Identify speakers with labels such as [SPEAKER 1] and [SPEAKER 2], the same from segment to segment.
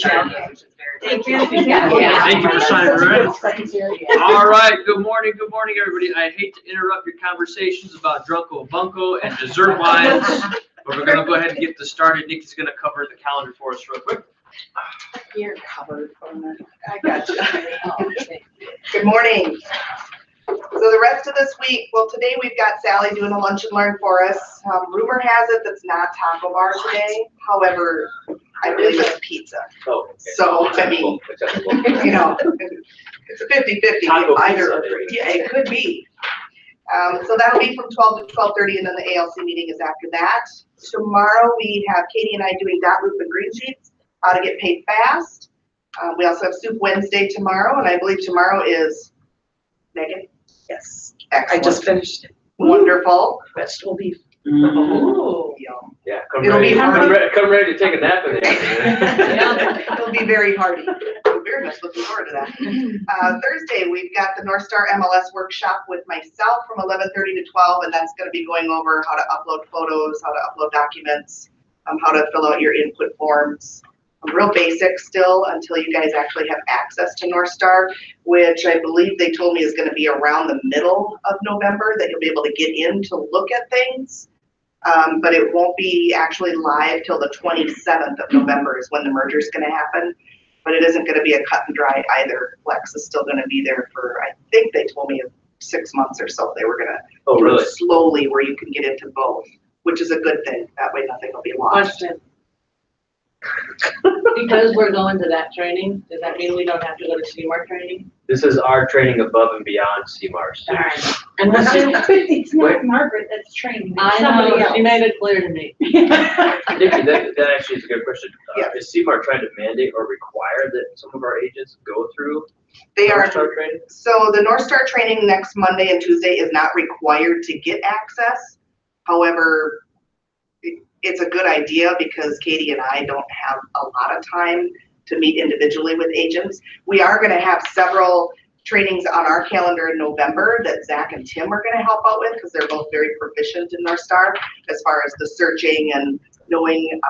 [SPEAKER 1] Thank you.
[SPEAKER 2] Thank you for signing, right? All right, good morning, everybody. I hate to interrupt your conversations about Drunko Bunko and dessert wines, but we're gonna go ahead and get this started. Nikki's gonna cover the calendar for us real quick.
[SPEAKER 1] You're covered for a minute. I got you. Good morning. So the rest of this week, well, today we've got Sally doing a lunch and learn for us. Rumor has it that's not Taco Bar today. However, I believe it's pizza.
[SPEAKER 3] Oh, okay.
[SPEAKER 1] So, I mean, you know, it's a 50-50 either. Yeah, it could be. So that'll be from 12 to 12:30, and then the ALC meeting is after that. Tomorrow we have Katie and I doing dot loop and green sheets, how to get paid fast. We also have Soup Wednesday tomorrow, and I believe tomorrow is Megan. Yes. Excellent. I just finished it. Wonderful. Vegetable beef.
[SPEAKER 3] Ooh.
[SPEAKER 1] Yum.
[SPEAKER 3] Yeah, come ready to take a nap in there.
[SPEAKER 1] It'll be very hearty. I'm very much looking forward to that. Thursday, we've got the North Star MLS workshop with myself from 11:30 to 12, and that's going to be going over how to upload photos, how to upload documents, how to fill out your input forms. Real basic still until you guys actually have access to North Star, which I believe they told me is going to be around the middle of November that you'll be able to get in to look at things. But it won't be actually live till the 27th of November is when the merger is going to happen. But it isn't going to be a cut and dry either. Flex is still going to be there for, I think they told me 6 months or so. They were going to do it slowly where you can get into both, which is a good thing. That way nothing will be lost.
[SPEAKER 4] Question. Because we're going to that training, does that mean we don't have to go to CMAR training?
[SPEAKER 3] This is our training above and beyond CMAR.
[SPEAKER 4] Alright.
[SPEAKER 5] And it's not Margaret that's training.
[SPEAKER 4] I
[SPEAKER 5] Somebody
[SPEAKER 4] know,
[SPEAKER 5] else.
[SPEAKER 4] she made it clear to me.
[SPEAKER 3] Nikki, that actually is a good question.
[SPEAKER 1] Yeah.
[SPEAKER 3] Is CMAR trying to mandate or require that some of our agents go through
[SPEAKER 1] They are.
[SPEAKER 3] North Star training?
[SPEAKER 1] So the North Star training next Monday and Tuesday is not required to get access. However, it's a good idea because Katie and I don't have a lot of time to meet individually with agents. We are going to have several trainings on our calendar in November that Zach and Tim are going to help out with because they're both very proficient in North Star as far as the searching and knowing,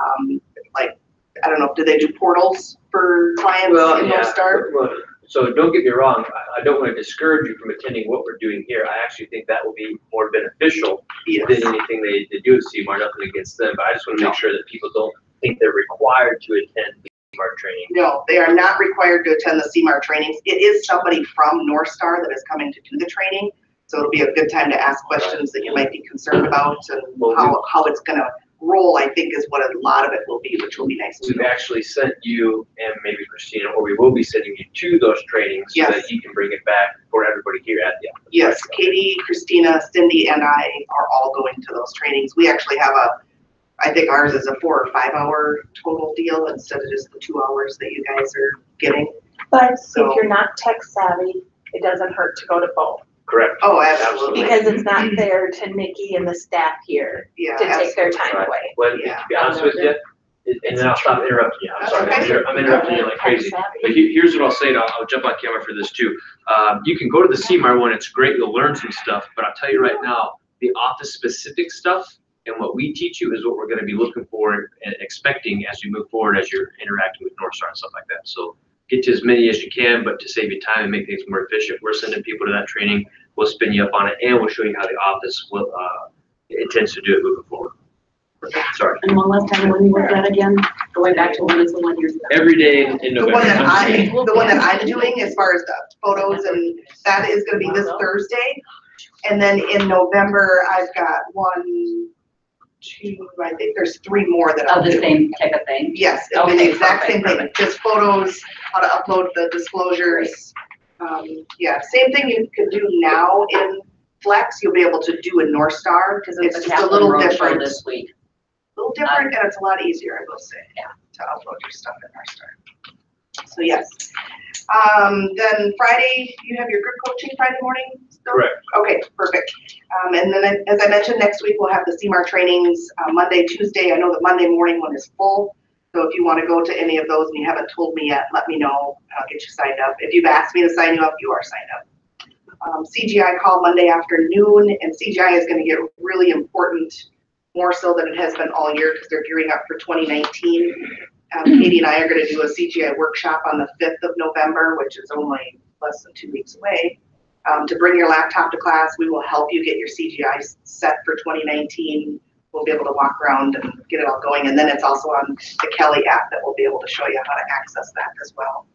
[SPEAKER 1] like, I don't know, do they do portals for clients in North Star?
[SPEAKER 3] Well, so don't get me wrong, I don't want to discourage you from attending what we're doing here. I actually think that will be more beneficial than anything they do at CMAR, nothing against them, but I just want to make sure that people don't think they're required to attend the CMAR training.
[SPEAKER 1] No, they are not required to attend the CMAR trainings. It is somebody from North Star that is coming to do the training, so it'll be a good time to ask questions that you might be concerned about and how it's going to roll, I think, is what a lot of it will be, which will be nice to
[SPEAKER 3] We've
[SPEAKER 1] know.
[SPEAKER 3] actually sent you and maybe Christina, or we will be sending you to those trainings so that you can bring it back for everybody here at the office.
[SPEAKER 1] Yes, Katie, Christina, Cindy, and I are all going to those trainings. We actually have I think ours is a 4 or 5 hour total deal instead of just the 2 hours that you guys are getting.
[SPEAKER 5] But if you're not tech savvy, it doesn't hurt to go to both.
[SPEAKER 3] Correct.
[SPEAKER 1] Oh, absolutely.
[SPEAKER 5] Because it's not fair to Nikki and the staff here to take their time away.
[SPEAKER 3] Well, to be honest with you, and then I'll stop interrupting you. I'm sorry,
[SPEAKER 1] Okay.
[SPEAKER 3] I'm interrupting you like crazy.
[SPEAKER 2] But here's what I'll say, and I'll jump on camera for this too. You can go to the CMAR one, it's great, you'll learn some stuff, but I'll tell you right now, the office specific stuff and what we teach you is what we're gonna be looking for and expecting as you move forward, as you're interacting with North Star and stuff like that. So get to as many as you can, but to save you time and make things more efficient, we're sending people to that training. We'll spin you up on it, and we'll show you how the office will intends to do it moving forward. Sorry.
[SPEAKER 4] And one last time, when you work that again, going back to when it's the 1 year.
[SPEAKER 2] Every day in
[SPEAKER 1] The
[SPEAKER 2] November.
[SPEAKER 1] one that I'm doing as far as the photos, and that is going to be this Thursday. And then in November, I've got 1, 2, I think there's 3 more that I'll do.
[SPEAKER 4] Of the same type of thing?
[SPEAKER 1] Yes, it'll be the exact same thing, just photos, how to upload the disclosures. Yeah, same thing you could do now in Flex, you'll be able to do in North Star, because it's just a little different.
[SPEAKER 4] This week.
[SPEAKER 1] A little different, and it's a lot easier, I will say, to upload your stuff in North Star. So yes. Then Friday, you have your group coaching Friday morning still?
[SPEAKER 3] Correct.
[SPEAKER 1] Okay, perfect. And then as I mentioned, next week we'll have the CMAR trainings Monday, Tuesday. I know the Monday morning one is full. So if you want to go to any of those and you haven't told me yet, let me know. I'll get you signed up. If you've asked me to sign you up, you are signed up. CGI call Monday afternoon, and CGI is going to get really important, more so than it has been all year, because they're gearing up for 2019. Katie and I are gonna do a CGI workshop on the 5th of November, which is only less than 2 weeks away. To bring your laptop to class, we will help you get your CGI set for 2019. We'll be able to walk around and get it all going. And then it's also on the Kelly app that we'll be able to show you how to access that as well.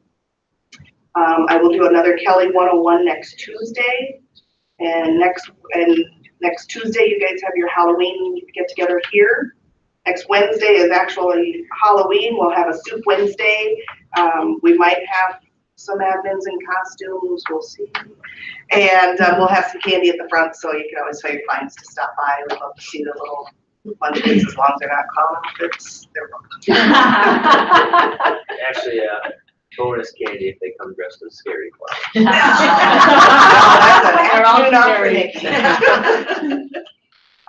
[SPEAKER 1] I will do another Kelly 101 next Tuesday. And next Tuesday, you guys have your Halloween get together here. Next Wednesday is actually Halloween. We'll have a soup Wednesday. We might have some admins in costumes, we'll see. And we'll have some candy at the front, so you can always tell your clients to stop by. We'd love to see the little munchkins, as long as they're not counterfeits. They're welcome.
[SPEAKER 3] Actually, bonus candy if they come dressed as scary clowns.
[SPEAKER 4] They're all scary.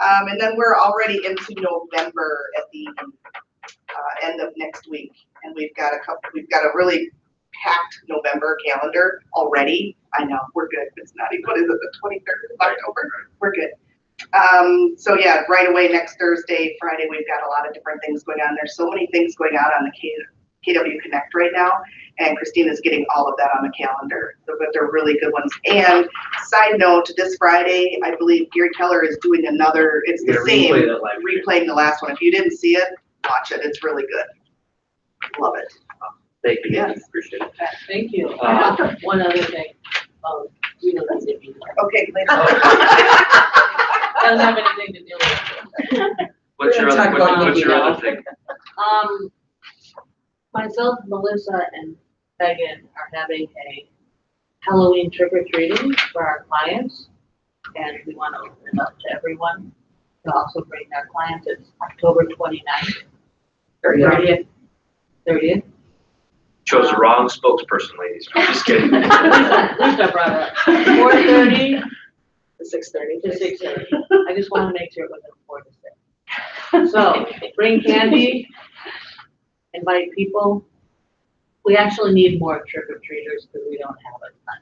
[SPEAKER 1] And then we're already into November at the end of next week, and we've got a really packed November calendar already. I know, we're good. It's not even, what is it, the 23rd of October? We're good. So yeah, right away next Thursday, Friday, we've got a lot of different things going on. There's so many things going on the KW Connect right now, and Christina's getting all of that on the calendar, but they're really good ones. And side note, this Friday, I believe Gary Keller is doing another, it's the same, replaying the last one. If you didn't see it, watch it. It's really good. Love it.
[SPEAKER 3] Thank you.
[SPEAKER 1] Yes.
[SPEAKER 3] Appreciate it.
[SPEAKER 4] Thank you. One other thing. You know that's it.
[SPEAKER 1] Okay, later.
[SPEAKER 4] Doesn't have anything to do with it.
[SPEAKER 2] What's your other thing?
[SPEAKER 4] Myself, Melissa, and Megan are having a Halloween trick-or-treating for our clients, and we want to open it up to everyone to also bring their clients. It's October 29th, 30th.
[SPEAKER 2] Chose the wrong spokesperson, ladies. I'm just kidding.
[SPEAKER 4] Lisa brought it up. 4:30
[SPEAKER 5] to 6:30.
[SPEAKER 4] to 6:30. I just want to make sure it wasn't 4 to 6. So bring candy, invite people. We actually need more trick-or-treaters because we don't have a ton.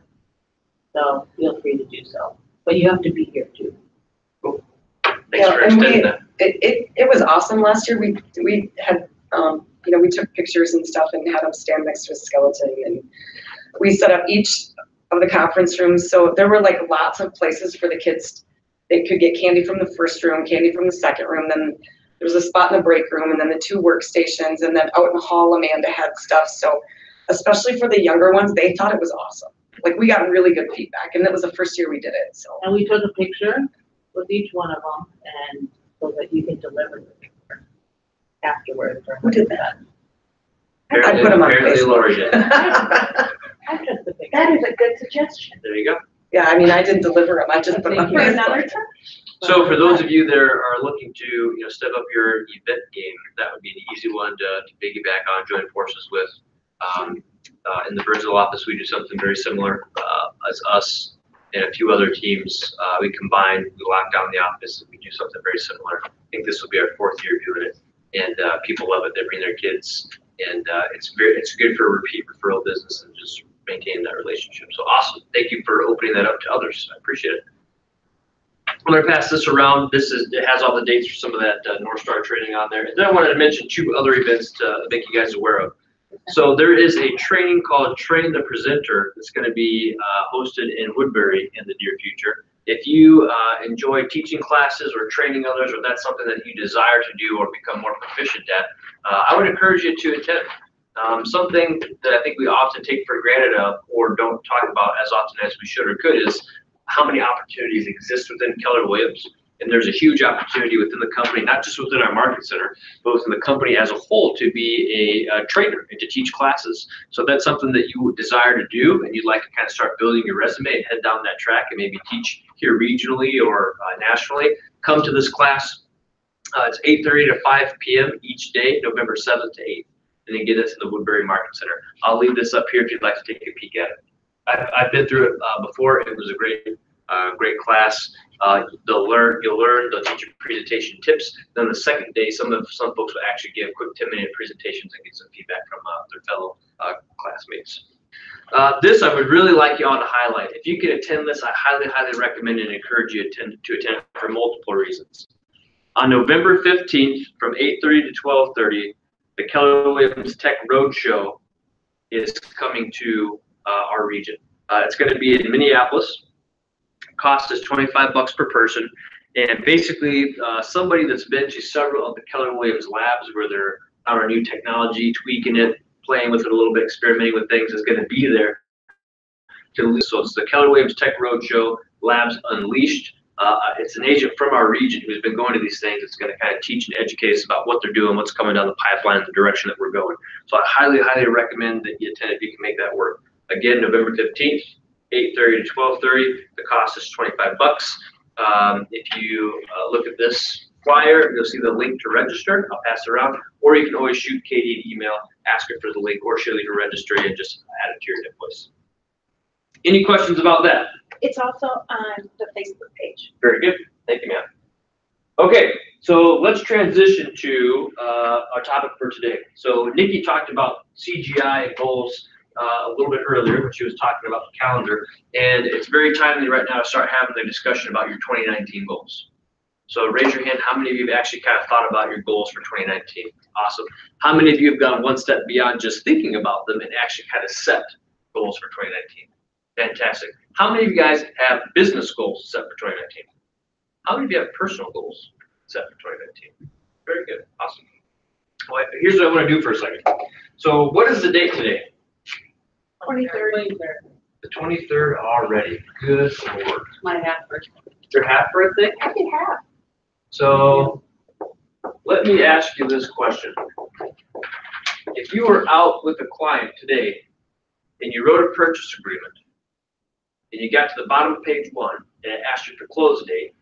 [SPEAKER 4] So feel free to do so. But you have to be here too.
[SPEAKER 2] Cool. Thanks for extending that.
[SPEAKER 6] It was awesome last year. We had we took pictures and stuff and had them stand next to a skeleton, and we set up each of the conference rooms. So there were like lots of places for the kids. They could get candy from the first room, candy from the second room, then there was a spot in the break room, and then the 2 workstations, and then out in the hall, Amanda had stuff. So especially for the younger ones, they thought it was awesome. Like, we got really good feedback, and that was the first year we did it, so.
[SPEAKER 4] And we took a picture with each one of them, and so that you can deliver the picture afterwards.
[SPEAKER 6] Who did that? I
[SPEAKER 2] Apparently,
[SPEAKER 6] put them on
[SPEAKER 2] apparently
[SPEAKER 6] Facebook.
[SPEAKER 2] Lori did.
[SPEAKER 4] I took the picture.
[SPEAKER 5] That is a good suggestion.
[SPEAKER 2] There you go.
[SPEAKER 6] Yeah, I mean, I didn't deliver them, I just put them on
[SPEAKER 5] For another
[SPEAKER 6] Facebook.
[SPEAKER 5] time.
[SPEAKER 2] So for those of you that are looking to, step up your event game, that would be an easy one to piggyback on, join forces with. In the Burnsville office, we do something very similar as us and a few other teams. We combine, we lock down the office, and we do something very similar. I think this will be our 4th year doing it, and people love it. They bring their kids, and it's good for repeat referral business and just maintain that relationship. So awesome! Thank you for opening that up to others. I appreciate it. I'm going to pass this around. It has all the dates for some of that North Star training on there. And then I wanted to mention 2 other events to make you guys aware of. So there is a training called Train the Presenter that's going to be hosted in Woodbury in the near future. If you enjoy teaching classes or training others, or that's something that you desire to do or become more proficient at, I would encourage you to attend. Something that I think we often take for granted or don't talk about as often as we should or could is how many opportunities exist within Keller Williams. And there's a huge opportunity within the company, not just within our market center, but within the company as a whole to be a trainer and to teach classes. So if that's something that you would desire to do and you'd like to kind of start building your resume and head down that track and maybe teach here regionally or nationally, come to this class. It's 8:30 to 5 p.m. each day, November 7th to 8th, and then get us in the Woodbury Market Center. I'll leave this up here if you'd like to take a peek at it. I've been through it before. It was a great class. You'll learn, they'll teach you presentation tips. Then the second day, some folks will actually give quick 10-minute presentations and get some feedback from their fellow classmates. This I would really like you all to highlight. If you can attend this, I highly, highly recommend and encourage you to attend for multiple reasons. On November 15th from 8:30 to 12:30, the Keller Williams Tech Roadshow is coming to our region. It's going to be in Minneapolis. Cost is $25 per person. And basically, somebody that's been to several of the Keller Williams labs where they're on our new technology, tweaking it, playing with it a little bit, experimenting with things, is going to be there. So it's the Keller Williams Tech Roadshow, Labs Unleashed. It's an agent from our region who's been going to these things. It's going to kind of teach and educate us about what they're doing, what's coming down the pipeline, the direction that we're going. So I highly, highly recommend that you attend if you can make that work. Again, November 15th, 8:30 to 12:30. The cost is $25. If you look at this flyer, you'll see the link to register. I'll pass it around. Or you can always shoot Katie an email, ask her for the link, or she'll either register and just add it to your invoice. Any questions about that?
[SPEAKER 5] It's also on the Facebook page.
[SPEAKER 2] Very good. Thank you, ma'am. Okay, so let's transition to our topic for today. So Nikki talked about CGI and goals a little bit earlier when she was talking about the calendar, and it's very timely right now to start having the discussion about your 2019 goals. So raise your hand, how many of you have actually kind of thought about your goals for 2019? Awesome. How many of you have gone one step beyond just thinking about them and actually kind of set goals for 2019? Fantastic. How many of you guys have business goals set for 2019? How many of you have personal goals set for 2019? Very good. Awesome. Well, here's what I want to do for a second. So what is the date today?
[SPEAKER 5] 23rd.
[SPEAKER 2] The 23rd already. Good Lord.
[SPEAKER 4] My half birthday.
[SPEAKER 2] Your half birthday?
[SPEAKER 5] Happy half.
[SPEAKER 2] So let me ask you this question. If you were out with a client today and you wrote a purchase agreement and you got to the bottom of page 1 and it asked you for close date,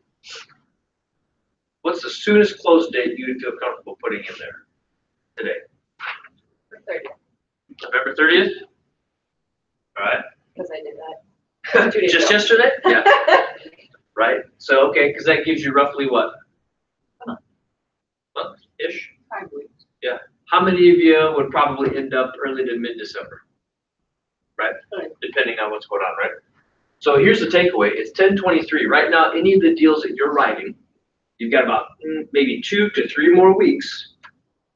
[SPEAKER 2] what's the soonest close date you would feel comfortable putting in there today?
[SPEAKER 5] 30th.
[SPEAKER 2] November 30th? All right.
[SPEAKER 5] Because I did that. 2 days
[SPEAKER 2] Just
[SPEAKER 5] ago.
[SPEAKER 2] yesterday? Yeah. Right? So, okay, because that gives you roughly what? Month-ish?
[SPEAKER 5] 5 weeks.
[SPEAKER 2] Yeah. How many of you would probably end up early to mid-December? Right?
[SPEAKER 4] Right.
[SPEAKER 2] Depending on what's going on, right? So here's the takeaway. It's 10/23. Right now, any of the deals that you're writing, you've got about maybe 2 to 3 more weeks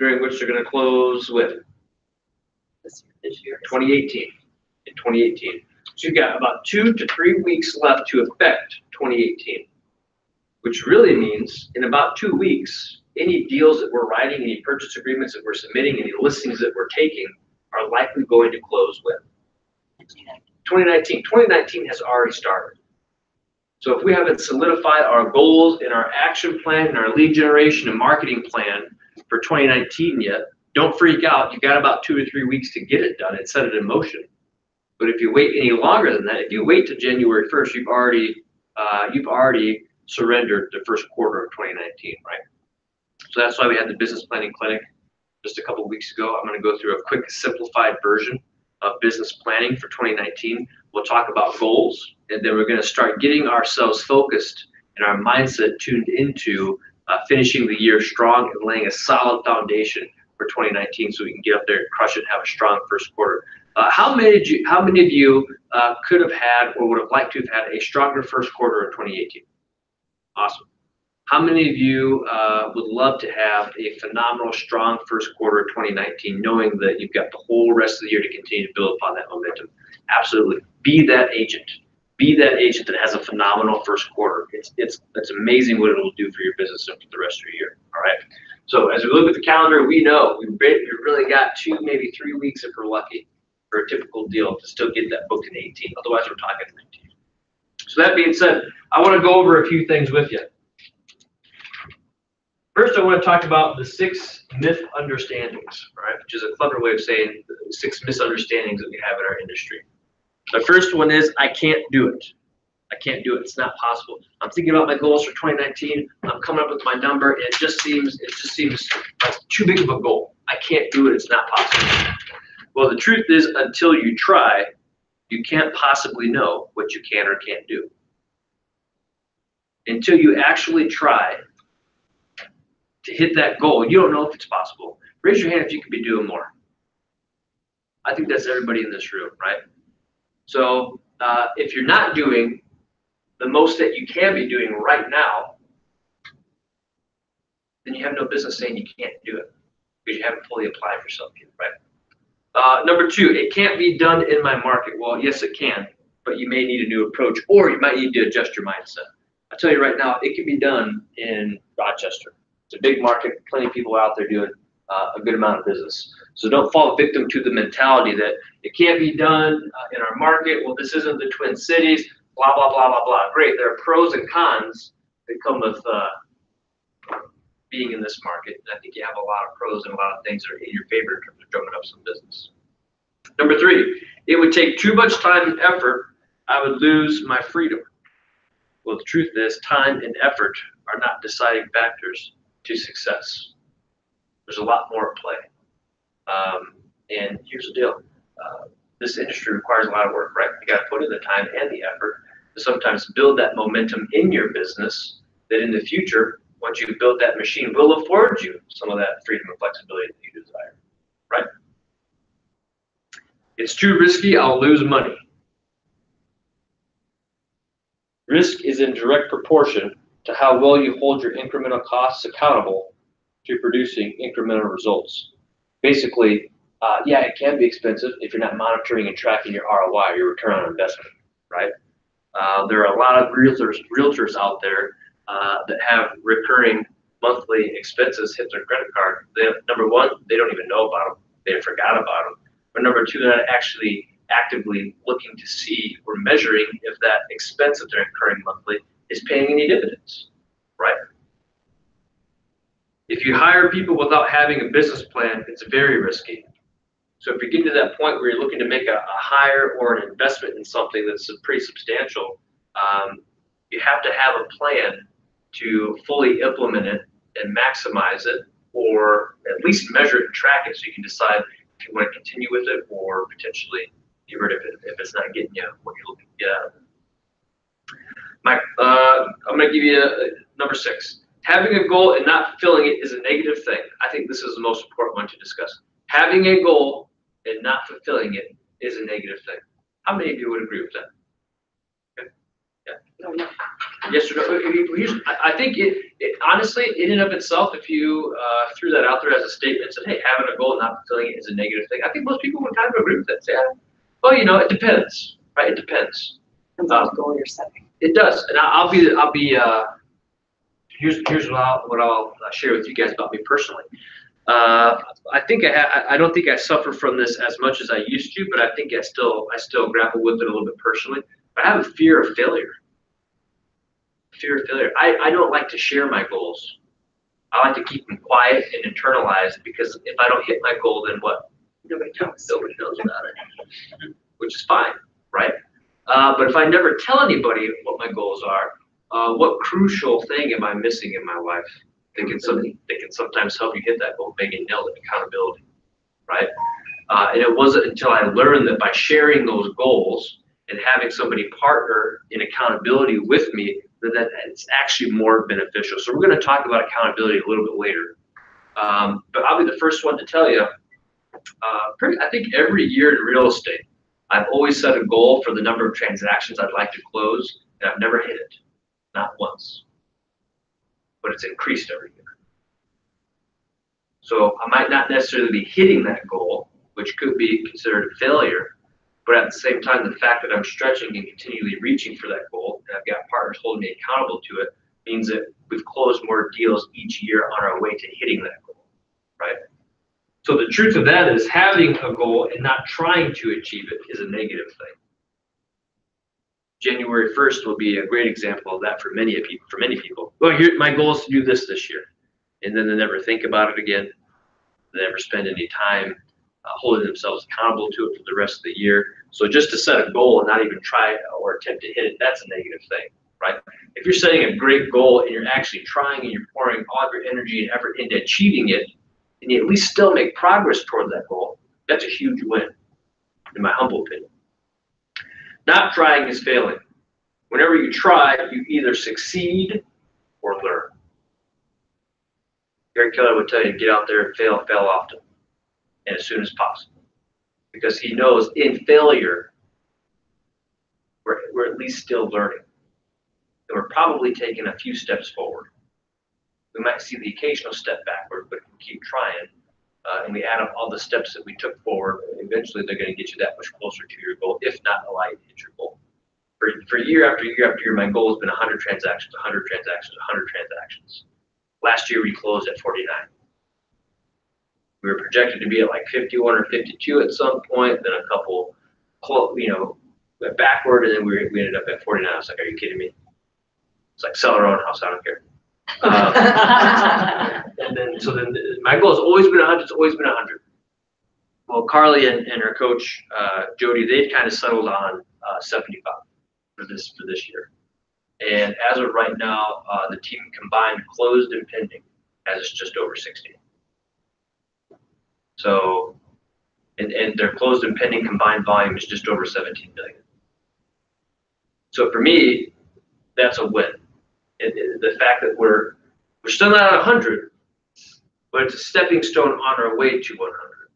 [SPEAKER 2] during which they're going to close with
[SPEAKER 5] This year.
[SPEAKER 2] 2018. In 2018. So you've got about 2 to 3 weeks left to affect 2018, which really means in about 2 weeks, any deals that we're writing, any purchase agreements that we're submitting, any listings that we're taking are likely going to close with 2019. 2019 has already started. So if we haven't solidified our goals and our action plan and our lead generation and marketing plan for 2019 yet, don't freak out. You've got about 2 to 3 weeks to get it done and set it in motion. But if you wait any longer than that, if you wait to January 1st, you've already surrendered the first quarter of 2019, right? So that's why we had the business planning clinic just a couple of weeks ago. I'm going to go through a quick simplified version of business planning for 2019. We'll talk about goals, and then we're going to start getting ourselves focused and our mindset tuned into finishing the year strong and laying a solid foundation for 2019 so we can get up there and crush it and have a strong first quarter. How many of you could have had or would have liked to have had a stronger first quarter in 2018? Awesome. How many of you would love to have a phenomenal, strong first quarter of 2019, knowing that you've got the whole rest of the year to continue to build upon that momentum? Absolutely. Be that agent. Be that agent that has a phenomenal first quarter. It's amazing what it'll do for your business and for the rest of your year. All right. So as we look at the calendar, we know we've really got 2, maybe 3 weeks if we're lucky for a typical deal to still get that booked in 18. Otherwise, we're talking 19. So that being said, I want to go over a few things with you. First, I want to talk about the 6 myth understandings, right? Which is a clever way of saying the 6 misunderstandings that we have in our industry. The first one is, I can't do it. I can't do it. It's not possible. I'm thinking about my goals for 2019. I'm coming up with my number, and it just seems like too big of a goal. I can't do it. It's not possible. Well, the truth is, until you try, you can't possibly know what you can or can't do. Until you actually try to hit that goal, you don't know if it's possible. Raise your hand if you could be doing more. I think that's everybody in this room, right? So if you're not doing the most that you can be doing right now, then you have no business saying you can't do it. because you haven't fully applied for something, right? Number 2, it can't be done in my market. Well, yes, it can, but you may need a new approach, or you might need to adjust your mindset. I'll tell you right now, it can be done in Rochester. It's a big market, plenty of people out there doing a good amount of business. So don't fall victim to the mentality that it can't be done in our market. Well, this isn't the Twin Cities, blah, blah, blah, blah, blah. Great, there are pros and cons that come with being in this market. And I think you have a lot of pros and a lot of things that are in your favor in terms of drumming up some business. Number 3, it would take too much time and effort. I would lose my freedom. Well, the truth is, time and effort are not deciding factors to success. There's a lot more at play. And here's the deal. This industry requires a lot of work, right? You got to put in the time and the effort to sometimes build that momentum in your business that in the future, once you build that machine, will afford you some of that freedom and flexibility that you desire, right? It's too risky, I'll lose money. Risk is in direct proportion to how well you hold your incremental costs accountable to producing incremental results. Basically, yeah, it can be expensive if you're not monitoring and tracking your ROI, your return on investment, right? There are a lot of realtors out there that have recurring monthly expenses hit their credit card. Number 1, they don't even know about them. They forgot about them. But number 2, they're not actually actively looking to see or measuring if that expense that they're incurring monthly is paying any dividends, right? If you hire people without having a business plan, it's very risky. So if you get to that point where you're looking to make a hire or an investment in something that's pretty substantial, you have to have a plan to fully implement it and maximize it, or at least measure it and track it so you can decide if you want to continue with it or potentially get rid of it if it's not getting you what you're looking to get out of it. I'm going to give you number 6. Having a goal and not fulfilling it is a negative thing. I think this is the most important one to discuss. Having a goal and not fulfilling it is a negative thing. How many of you would agree with that? Okay. Yeah. Yes or no? I think it honestly, in and of itself, if you threw that out there as a statement and said, hey, having a goal and not fulfilling it is a negative thing, I think most people would kind of agree with that. Say, well, you know, it depends, right? It depends.
[SPEAKER 6] Depends on the goal you're setting.
[SPEAKER 2] It does, and I'll be. Here's what I'll share with you guys about me personally. I think I don't think I suffer from this as much as I used to, but I think I still grapple with it a little bit personally. But I have a fear of failure. Fear of failure. I don't like to share my goals. I like to keep them quiet and internalized, because if I don't hit my goal, then what? Nobody knows about it, which is fine, right? But if I never tell anybody what my goals are, what crucial thing am I missing in my life that can sometimes help you hit that goal? Megan nailed it, accountability, right? And it wasn't until I learned that by sharing those goals and having somebody partner in accountability with me, that it's actually more beneficial. So we're going to talk about accountability a little bit later. But I'll be the first one to tell you, I think every year in real estate, I've always set a goal for the number of transactions I'd like to close, and I've never hit it, not once. But it's increased every year. So I might not necessarily be hitting that goal, which could be considered a failure, but at the same time, the fact that I'm stretching and continually reaching for that goal, and I've got partners holding me accountable to it, means that we've closed more deals each year on our way to hitting that goal, right? So the truth of that is, having a goal and not trying to achieve it is a negative thing. January 1st will be a great example of that for many people. Well, my goal is to do this year, and then they never think about it again. They never spend any time holding themselves accountable to it for the rest of the year. So just to set a goal and not even try or attempt to hit it, that's a negative thing, right? If you're setting a great goal and you're actually trying and you're pouring all of your energy and effort into achieving it, and you at least still make progress toward that goal, that's a huge win, in my humble opinion. Not trying is failing. Whenever you try, you either succeed or learn. Gary Keller would tell you to get out there and fail often, and as soon as possible. Because he knows in failure, we're at least still learning. And we're probably taking a few steps forward. We might see the occasional step backward, but if we keep trying, and we add up all the steps that we took forward, eventually they're going to get you that much closer to your goal, if not aligned to your goal. For year after year after year, my goal has been 100 transactions, 100 transactions, 100 transactions. Last year we closed at 49. We were projected to be at like 51 or 52 at some point, then a couple, went backward, and then we ended up at 49. I was like, are you kidding me? It's like sell our own house, I don't care. And then my goal has always been 100. It's always been 100. Well, Carly and her coach Jody, they've kind of settled on 75 for this year. And as of right now, the team combined closed and pending has just over 60. So, and their closed and pending combined volume is just over 17 million. So for me, that's a win. The fact that we're still not at 100, but it's a stepping stone on our way to 100,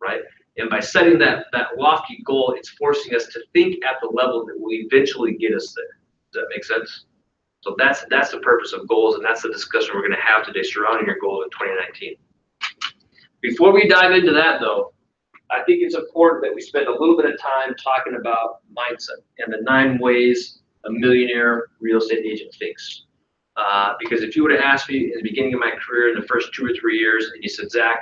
[SPEAKER 2] right? And by setting that lofty goal, it's forcing us to think at the level that will eventually get us there. Does that make sense? So that's the purpose of goals, and that's the discussion we're going to have today surrounding your goal in 2019. Before we dive into that, though, I think it's important that we spend a little bit of time talking about mindset and the 9 ways a millionaire real estate agent thinks. Because if you would have asked me in the beginning of my career in the first 2 or 3 years, and you said, Zach,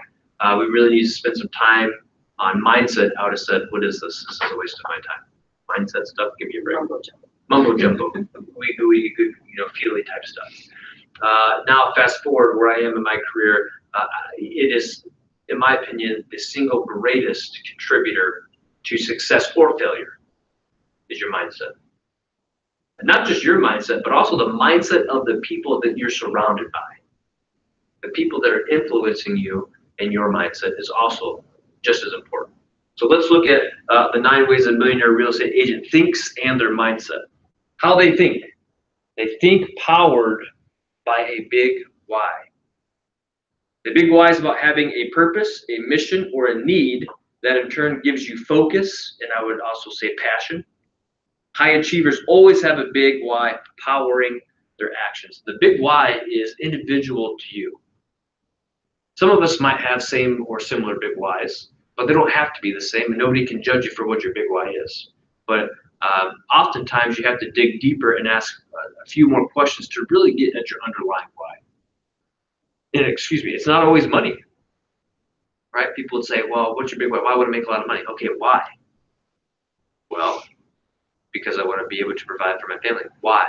[SPEAKER 2] we really need to spend some time on mindset, I would have said, what is this? This is a waste of my time. Mindset stuff, give me a break. Mumbo jumbo, we feely type stuff. Now, fast forward where I am in my career, it is, in my opinion, the single greatest contributor to success or failure is your mindset. And not just your mindset, but also the mindset of the people that you're surrounded by. The people that are influencing you and your mindset is also just as important. So let's look at the 9 ways a millionaire real estate agent thinks and their mindset. How they think. They think powered by a big why. The big why is about having a purpose, a mission, or a need that in turn gives you focus, and I would also say passion. High achievers always have a big why powering their actions. The big why is individual to you. Some of us might have same or similar big whys, but they don't have to be the same, and nobody can judge you for what your big why is. But oftentimes you have to dig deeper and ask a few more questions to really get at your underlying why. And excuse me, it's not always money, right? People would say, well, what's your big why? Why would I make a lot of money? Okay, why? Well, because I want to be able to provide for my family. Why?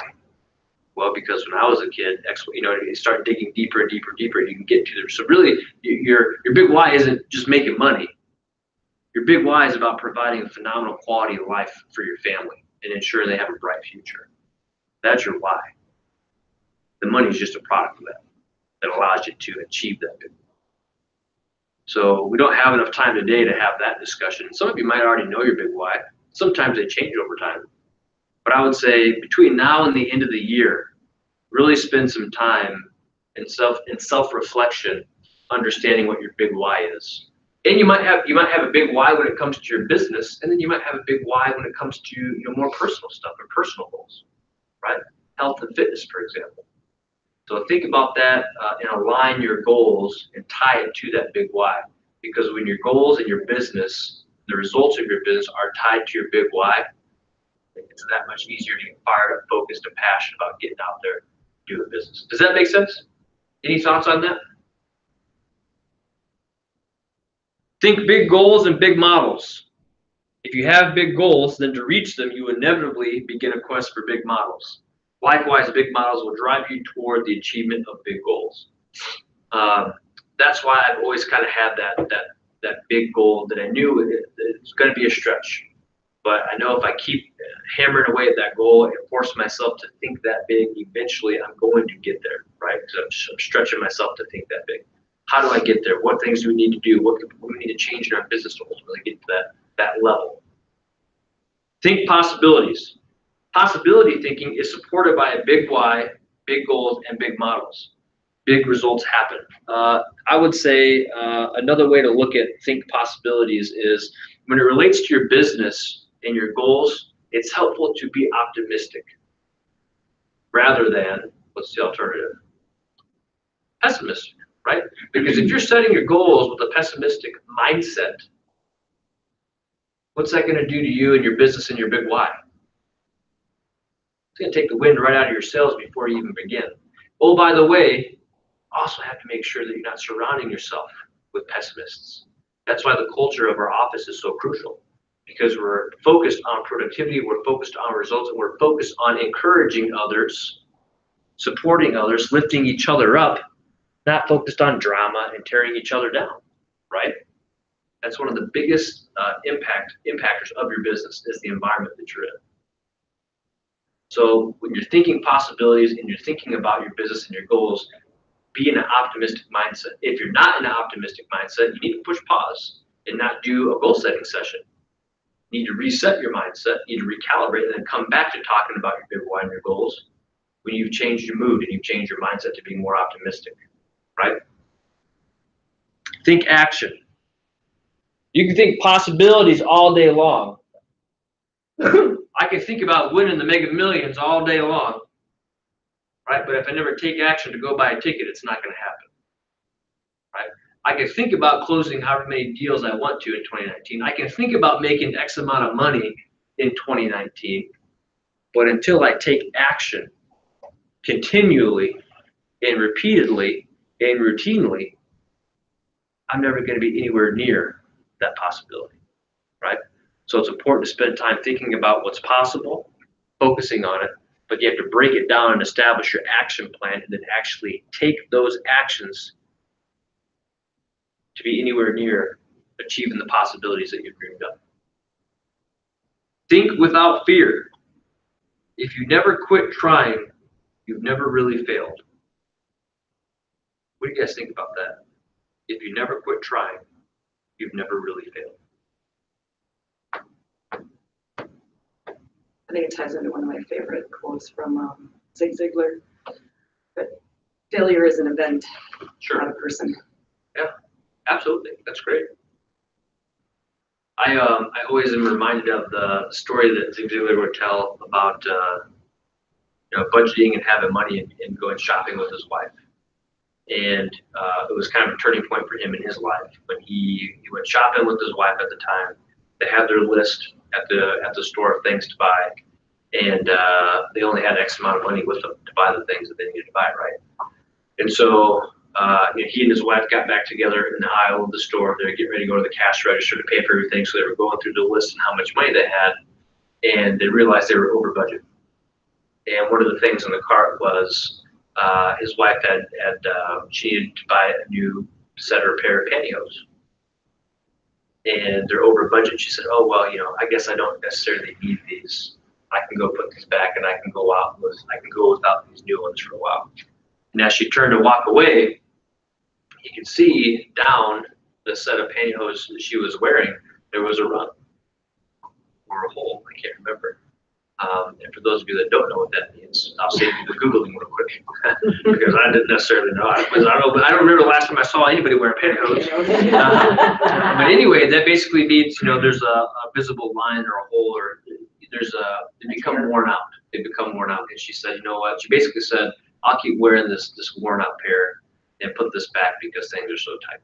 [SPEAKER 2] Well, because when I was a kid, you start digging deeper and deeper and deeper, and you can get to there. So really, your big why isn't just making money. Your big why is about providing a phenomenal quality of life for your family and ensuring they have a bright future. That's your why. The money is just a product of that allows you to achieve that big why. So we don't have enough time today to have that discussion. Some of you might already know your big why. Sometimes they change over time. But I would say between now and the end of the year, really spend some time in self-reflection, understanding what your big why is. And you might have a big why when it comes to your business, and then you might have a big why when it comes to more personal stuff or personal goals, right? Health and fitness, for example. So think about that and align your goals and tie it to that big why. Because when your goals and your business, the results of your business are tied to your big why, it's that much easier to get fired up, focused, and passionate about getting out there and doing business. Does that make sense? Any thoughts on that? Think big goals and big models. If you have big goals, then to reach them, you inevitably begin a quest for big models. Likewise, big models will drive you toward the achievement of big goals. That's why I've always kind of had that big goal that I knew it's going to be a stretch. But I know if I keep hammering away at that goal and force myself to think that big, eventually I'm going to get there, right? Because I'm stretching myself to think that big. How do I get there? What things do we need to do? What do we need to change in our business to ultimately get to that level? Think possibilities. Possibility thinking is supported by a big why, big goals, and big models. Big results happen. I would say another way to look at think possibilities is when it relates to your business and your goals, it's helpful to be optimistic rather than, what's the alternative? Pessimistic, right? Because if you're setting your goals with a pessimistic mindset, what's that going to do to you and your business and your big why? It's going to take the wind right out of your sails before you even begin. Oh, by the way, also have to make sure that you're not surrounding yourself with pessimists. That's why the culture of our office is so crucial, because we're focused on productivity, we're focused on results, and we're focused on encouraging others, supporting others, lifting each other up, not focused on drama and tearing each other down, right? That's one of the biggest impactors of your business is the environment that you're in. So when you're thinking possibilities and you're thinking about your business and your goals, be in an optimistic mindset. If you're not in an optimistic mindset, you need to push pause and not do a goal setting session. You need to reset your mindset, you need to recalibrate, and then come back to talking about your big why and your goals when you've changed your mood and you've changed your mindset to be more optimistic, right? Think action. You can think possibilities all day long. I can think about winning the Mega Millions all day long, right? But if I never take action to go buy a ticket, it's not going to happen, right? I can think about closing however many deals I want to in 2019. I can think about making X amount of money in 2019, but until I take action continually and repeatedly and routinely, I'm never going to be anywhere near that possibility, right? So it's important to spend time thinking about what's possible, focusing on it, but you have to break it down and establish your action plan and then actually take those actions to be anywhere near achieving the possibilities that you've dreamed of. Think without fear. If you never quit trying, you've never really failed. What do you guys think about that? If you never quit trying, you've never really failed.
[SPEAKER 6] I think it ties into one of my favorite quotes from Zig Ziglar. But failure is an event, not a person.
[SPEAKER 2] Yeah, absolutely. That's great. I always am reminded of the story that Zig Ziglar would tell about budgeting and having money and going shopping with his wife. And it was kind of a turning point for him in his life. When he went shopping with his wife at the time, they had their list at the store of things to buy, and they only had X amount of money with them to buy the things that they needed to buy, right? And so he and his wife got back together in the aisle of the store. They were getting ready to go to the cash register to pay for everything, so they were going through the list and how much money they had, and they realized they were over budget. And one of the things in the cart was his wife she needed to buy a new set or pair of pantyhose. And they're over budget. She said, oh, well, I guess I don't necessarily need these. I can go put these back and I can go without these new ones for a while. And as she turned to walk away, you could see down the set of pantyhose that she was wearing, there was a run or a hole. I can't remember. And for those of you that don't know what that means, I'll save you the Googling real quick because I didn't necessarily know. I don't remember the last time I saw anybody wearing pantyhose. But anyway, that basically means there's a visible line or a hole, or they become worn out. They become worn out. And she said, you know what? She basically said, I'll keep wearing this worn out pair and put this back because things are so tight.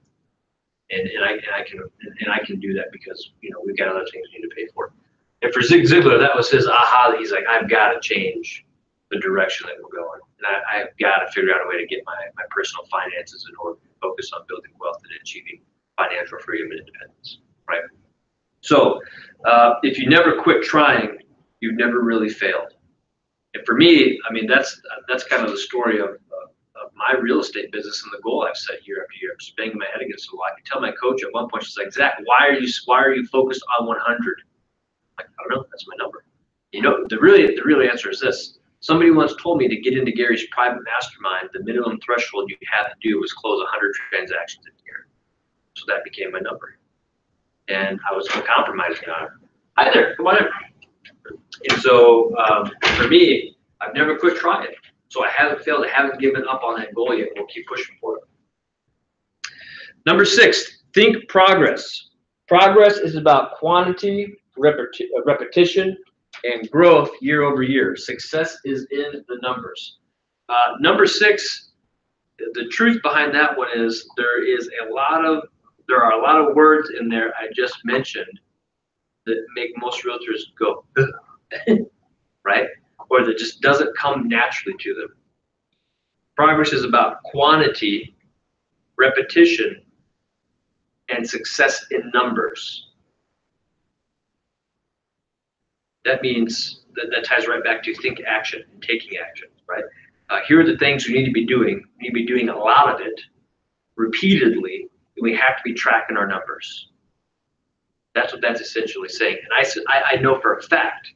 [SPEAKER 2] And I can do that because we've got other things we need to pay for. And for Zig Ziglar, that was his aha. That he's like, I've got to change the direction that we're going, and I've got to figure out a way to get my personal finances in order to focus on building wealth and achieving financial freedom and independence. Right. So if you never quit trying, you've never really failed. And for me, I mean, that's kind of the story of my real estate business and the goal I've set year after year. I'm just banging my head against the wall. I can tell my coach at one point, she's like, Zach, why are you focused on 100? I don't know. That's my number. The real answer is this. Somebody once told me to get into Gary's private mastermind, the minimum threshold you had to do was close 100 transactions in a year. So that became my number. And I was uncompromising on it. Hi there, come on in. And so for me, I've never quit trying. So I haven't failed. I haven't given up on that goal yet. We'll keep pushing for it. Number 6, think progress. Progress is about quantity, repetition, and growth year over year. Success is in the numbers. Number 6 the truth behind that one is there are a lot of words in there I just mentioned that make most realtors go, right? Or that just doesn't come naturally to them. Progress is about quantity, repetition, and success in numbers. That means that ties right back to think action and taking action, right? Here are the things we need to be doing. We need to be doing a lot of it repeatedly, and we have to be tracking our numbers. That's what that's essentially saying. And I know for a fact,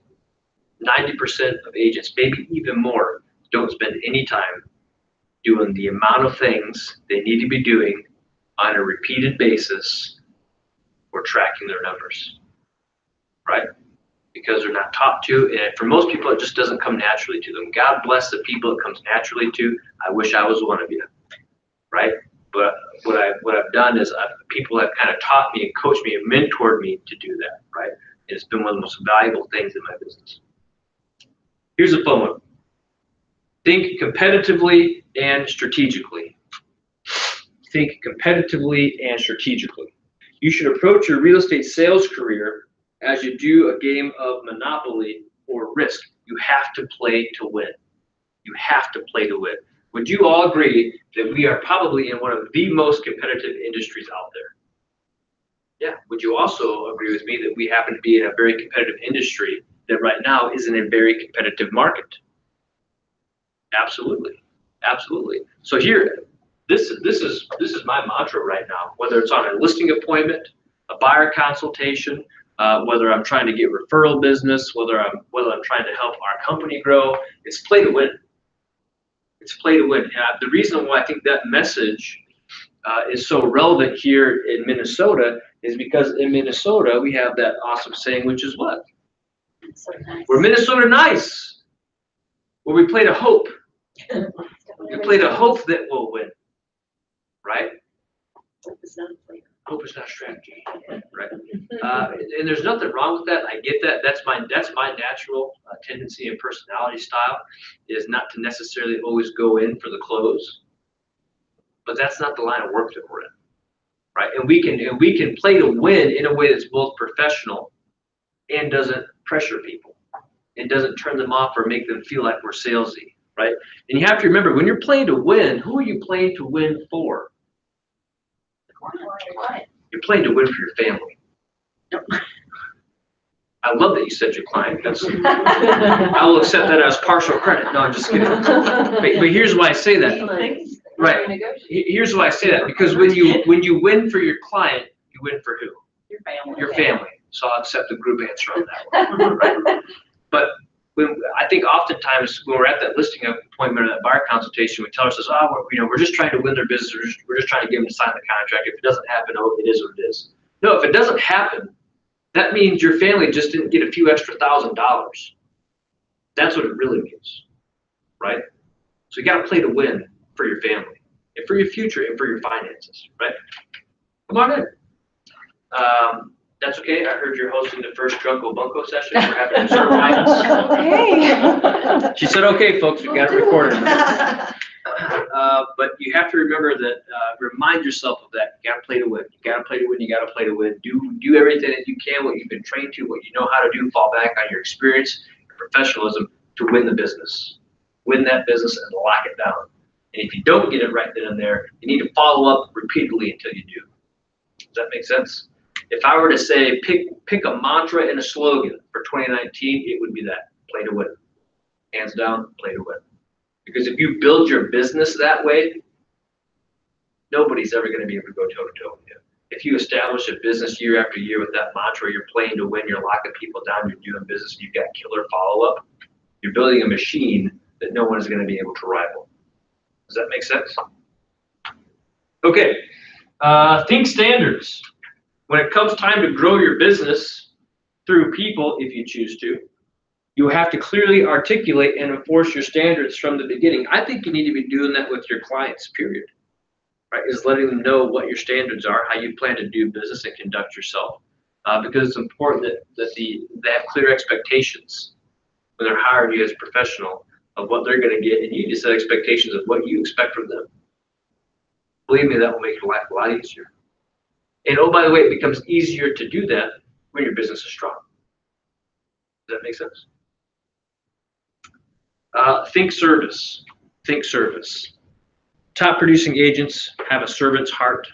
[SPEAKER 2] 90% of agents, maybe even more, don't spend any time doing the amount of things they need to be doing on a repeated basis or tracking their numbers, right? Because they're not taught to, and for most people, it just doesn't come naturally to them. God bless the people it comes naturally to. I wish I was one of you, right? But what I've done is people have kind of taught me and coached me and mentored me to do that, right? And it's been one of the most valuable things in my business. Here's a fun one. Think competitively and strategically. Think competitively and strategically. You should approach your real estate sales career as you do a game of Monopoly or Risk. You have to play to win. You have to play to win. Would you all agree that we are probably in one of the most competitive industries out there? Yeah. Would you also agree with me that we happen to be in a very competitive industry that right now is in a very competitive market? Absolutely. Absolutely. So here, this is my mantra right now, whether it's on a listing appointment, a buyer consultation, whether I'm trying to get referral business, whether I'm trying to help our company grow, it's play to win. It's play to win. The reason why I think that message is so relevant here in Minnesota is because in Minnesota we have that awesome saying, which is what?
[SPEAKER 5] So nice.
[SPEAKER 2] We're Minnesota nice. Where we play to hope. We play to hope that we'll win, right?
[SPEAKER 5] Hope is not a flavor.
[SPEAKER 2] Hope is not strategy, right? And there's nothing wrong with that. I get that. That's my natural tendency and personality style, is not to necessarily always go in for the close. But that's not the line of work that we're in, right? And we can play to win in a way that's both professional and doesn't pressure people. It doesn't turn them off or make them feel like we're salesy, right? And you have to remember, when you're playing to win, who are you playing to win for? You're playing to win for your family. I love that you said your client. I will accept that as partial credit. No, I'm just kidding. But here's why I say that. Right. Here's why I say that. Because when you win for your client, you win for who?
[SPEAKER 5] Your family.
[SPEAKER 2] Your family. So I'll accept the group answer on that one. Right? But I think oftentimes when we're at that listing appointment or that buyer consultation, we tell ourselves, we're just trying to win their business. We're just trying to get them to sign the contract. If it doesn't happen, it is what it is. No, if it doesn't happen, that means your family just didn't get a few extra $1,000. That's what it really means, right? So you got to play to win for your family and for your future and for your finances, right? Come on in. That's okay. I heard you're hosting the first Drunko Bunko session. We're happy to serve
[SPEAKER 5] Okay.
[SPEAKER 2] She said, okay, folks, we got it recorded. But you have to remember that, remind yourself of that. You got to play to win. You got to play to win. You got to play to win. Do everything that you can, what you've been trained to, what you know how to do. Fall back on your experience, your professionalism to win the business. Win that business and lock it down. And if you don't get it right then and there, you need to follow up repeatedly until you do. Does that make sense? If I were to say pick a mantra and a slogan for 2019, it would be that: play to win. Hands down, play to win. Because if you build your business that way, nobody's ever going to be able to go toe-to-toe with you. If you establish a business year after year with that mantra, you're playing to win, you're locking people down, you're doing business, you've got killer follow-up, you're building a machine that no one is going to be able to rival. Does that make sense? Okay, think standards. When it comes time to grow your business through people, if you choose to, you have to clearly articulate and enforce your standards from the beginning. I think you need to be doing that with your clients, period. Right? Is letting them know what your standards are, how you plan to do business and conduct yourself. Because it's important that they have clear expectations when they're hiring you as a professional of what they're going to get, and you need to set expectations of what you expect from them. Believe me, that will make your life a lot easier. And oh, by the way, it becomes easier to do that when your business is strong. Does that make sense? Think service. Think service. Top producing agents have a servant's heart.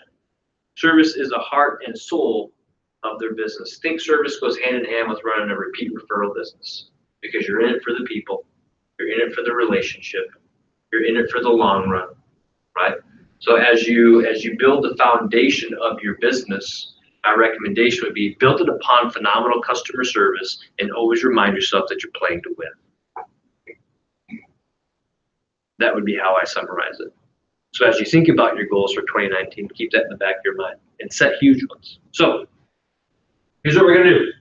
[SPEAKER 2] Service is the heart and soul of their business. Think service goes hand in hand with running a repeat referral business because you're in it for the people. You're in it for the relationship. You're in it for the long run, right? So as you build the foundation of your business, my recommendation would be build it upon phenomenal customer service and always remind yourself that you're playing to win. That would be how I summarize it. So as you think about your goals for 2019, keep that in the back of your mind and set huge ones. So here's what we're gonna do.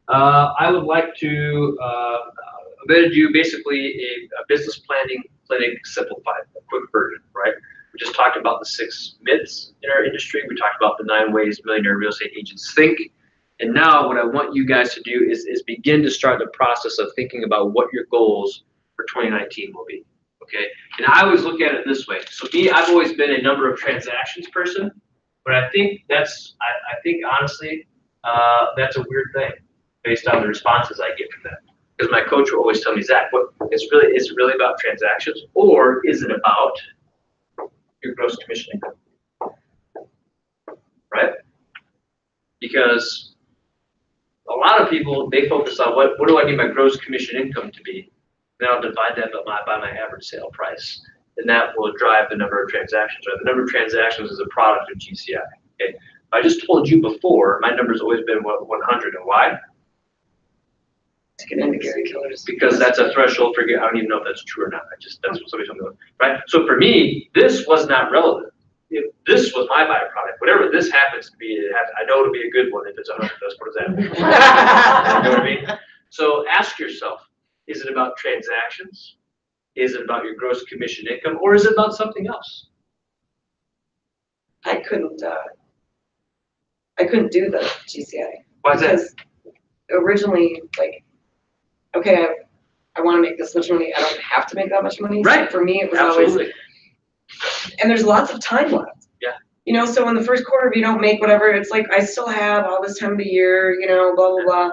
[SPEAKER 2] I would like to, I'm gonna do basically a business planning clinic simplified, a quick version, right? We just talked about the 6 myths in our industry. We talked about the 9 ways millionaire real estate agents think. And now what I want you guys to do is begin to start the process of thinking about what your goals for 2019 will be, okay? And I always look at it this way. So me, I've always been a number of transactions person, but I think that's, I think honestly, that's a weird thing based on the responses I get from that. Because my coach will always tell me, Zach, is it really about transactions, or is it about your gross commission income? Right? Because a lot of people, they focus on what do I need my gross commission income to be? Then I'll divide that by my average sale price. And that will drive the number of transactions. Right? The number of transactions is a product of GCI. Okay? I just told you before, my number's always been 100. And why?
[SPEAKER 6] To get into Gary Keller's.
[SPEAKER 2] Because that's a threshold for, I don't even know if that's true or not. That's what somebody told me, right? So for me, this was not relevant. If this was my byproduct, whatever this happens to be, I know it'll be a good one if it's 100. What does that mean? You know what I mean? So ask yourself, is it about transactions? Is it about your gross commission income? Or is it about something else?
[SPEAKER 6] I couldn't do the GCI.
[SPEAKER 2] Why is that?
[SPEAKER 6] Because originally, like, okay, I want to make this much money. I don't have to make that much money.
[SPEAKER 2] Right.
[SPEAKER 6] So for me, it was
[SPEAKER 2] Absolutely.
[SPEAKER 6] always, and there's lots of time left.
[SPEAKER 2] Yeah.
[SPEAKER 6] You know, so in the first quarter, if you don't make whatever, it's like, I still have all this time of the year, you know, blah, blah, blah.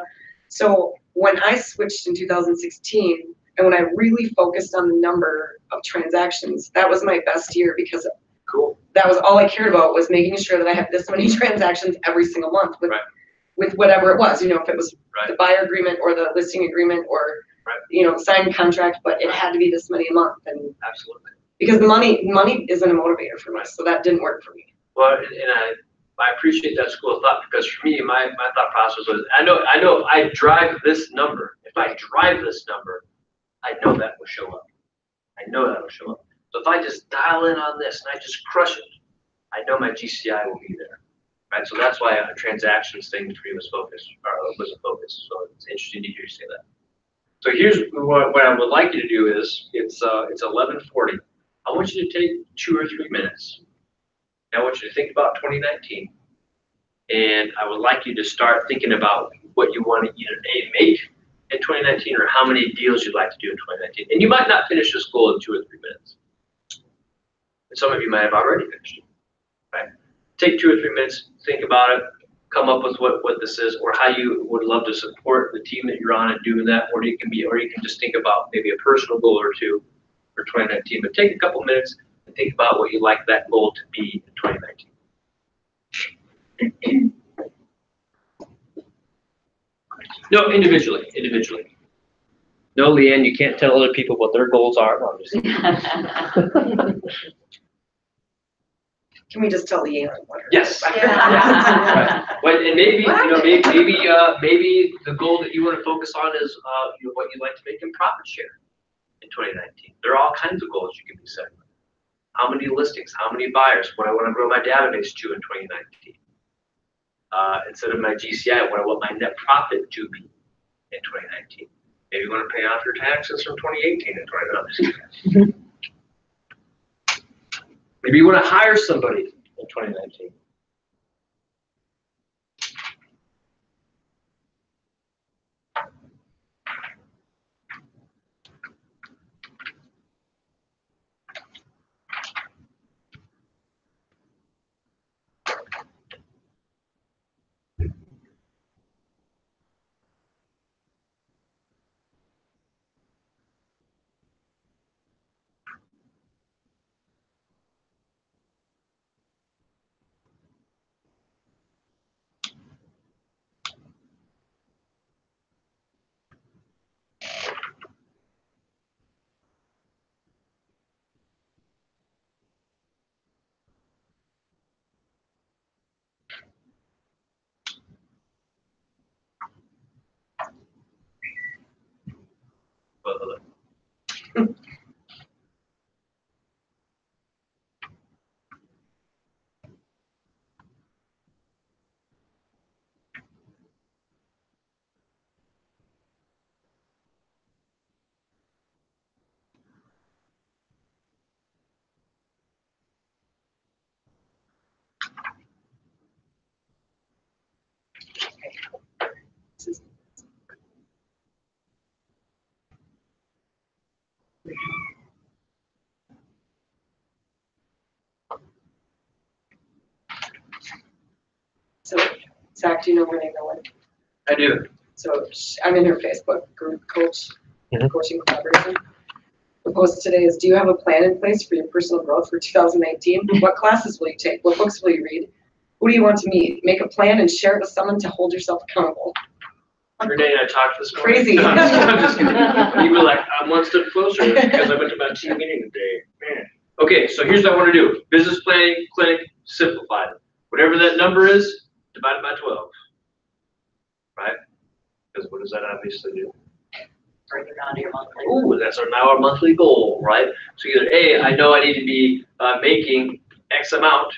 [SPEAKER 6] So when I switched in 2016, and when I really focused on the number of transactions, that was my best year because
[SPEAKER 2] cool.
[SPEAKER 6] That was all I cared about, was making sure that I had this many transactions every single month with,
[SPEAKER 2] right.
[SPEAKER 6] with whatever it was, you know, if it was
[SPEAKER 2] right.
[SPEAKER 6] the buyer agreement or the listing agreement or,
[SPEAKER 2] right.
[SPEAKER 6] you know, signed contract, but it had to be this many a month. And
[SPEAKER 2] absolutely.
[SPEAKER 6] Because money isn't a motivator for me, so that didn't work for me.
[SPEAKER 2] Well, and I appreciate that school of thought, because for me, my thought process was, I know if I drive this number, I know that will show up. I know that will show up. So if I just dial in on this and I just crush it, I know my GCI will be there, right? So that's why a transactions thing for me was a focus. So it's interesting to hear you say that. So here's what I would like you to do is, it's 11:40. I want you to take 2 or 3 minutes. I want you to think about 2019, and I would like you to start thinking about what you want to either make in 2019 or how many deals you'd like to do in 2019. And you might not finish this goal in 2 or 3 minutes. And some of you might have already finished it, right? Take 2 or 3 minutes, think about it, come up with what this is, or how you would love to support the team that you're on and doing that, or you can just think about maybe a personal goal or 2 for 2019. But take a couple minutes and think about what you'd like that goal to be in 2019. No, individually. No, Leanne, you can't tell other people what their goals are. No, I'm just kidding.
[SPEAKER 6] Can we just tell Leanne what her?
[SPEAKER 2] Yes.
[SPEAKER 5] Yeah.
[SPEAKER 2] Right. Well, and maybe maybe the goal that you want to focus on is what you'd like to make in profit share in 2019. There are all kinds of goals you can be setting. How many listings? How many buyers? What I want to grow my database to in 2019. Instead of my GCI, what I want my net profit to be in 2019. Maybe you want to pay off your taxes from 2018 and 2019. Maybe you want to hire somebody in 2019.
[SPEAKER 6] So, Zach, do you know her name, Ellen?
[SPEAKER 3] I do.
[SPEAKER 6] So I'm in her Facebook group, coaching collaboration. The post today is, do you have a plan in place for your personal growth for 2019? What classes will you take? What books will you read? Who do you want to meet? Make a plan and share it with someone to hold yourself accountable.
[SPEAKER 2] Renee and I talked this morning.
[SPEAKER 6] Crazy.
[SPEAKER 2] No, I'm just kidding. You were like, I'm one step closer because I went to my team meeting today. Man. Okay, so here's what I want to do. Business planning, clinic, simplified. Whatever that number is, divide it by 12. Right? Because what does that obviously do?
[SPEAKER 4] Break it down to your monthly.
[SPEAKER 2] Ooh, that's now our monthly goal, right? So either A, I know I need to be making X amount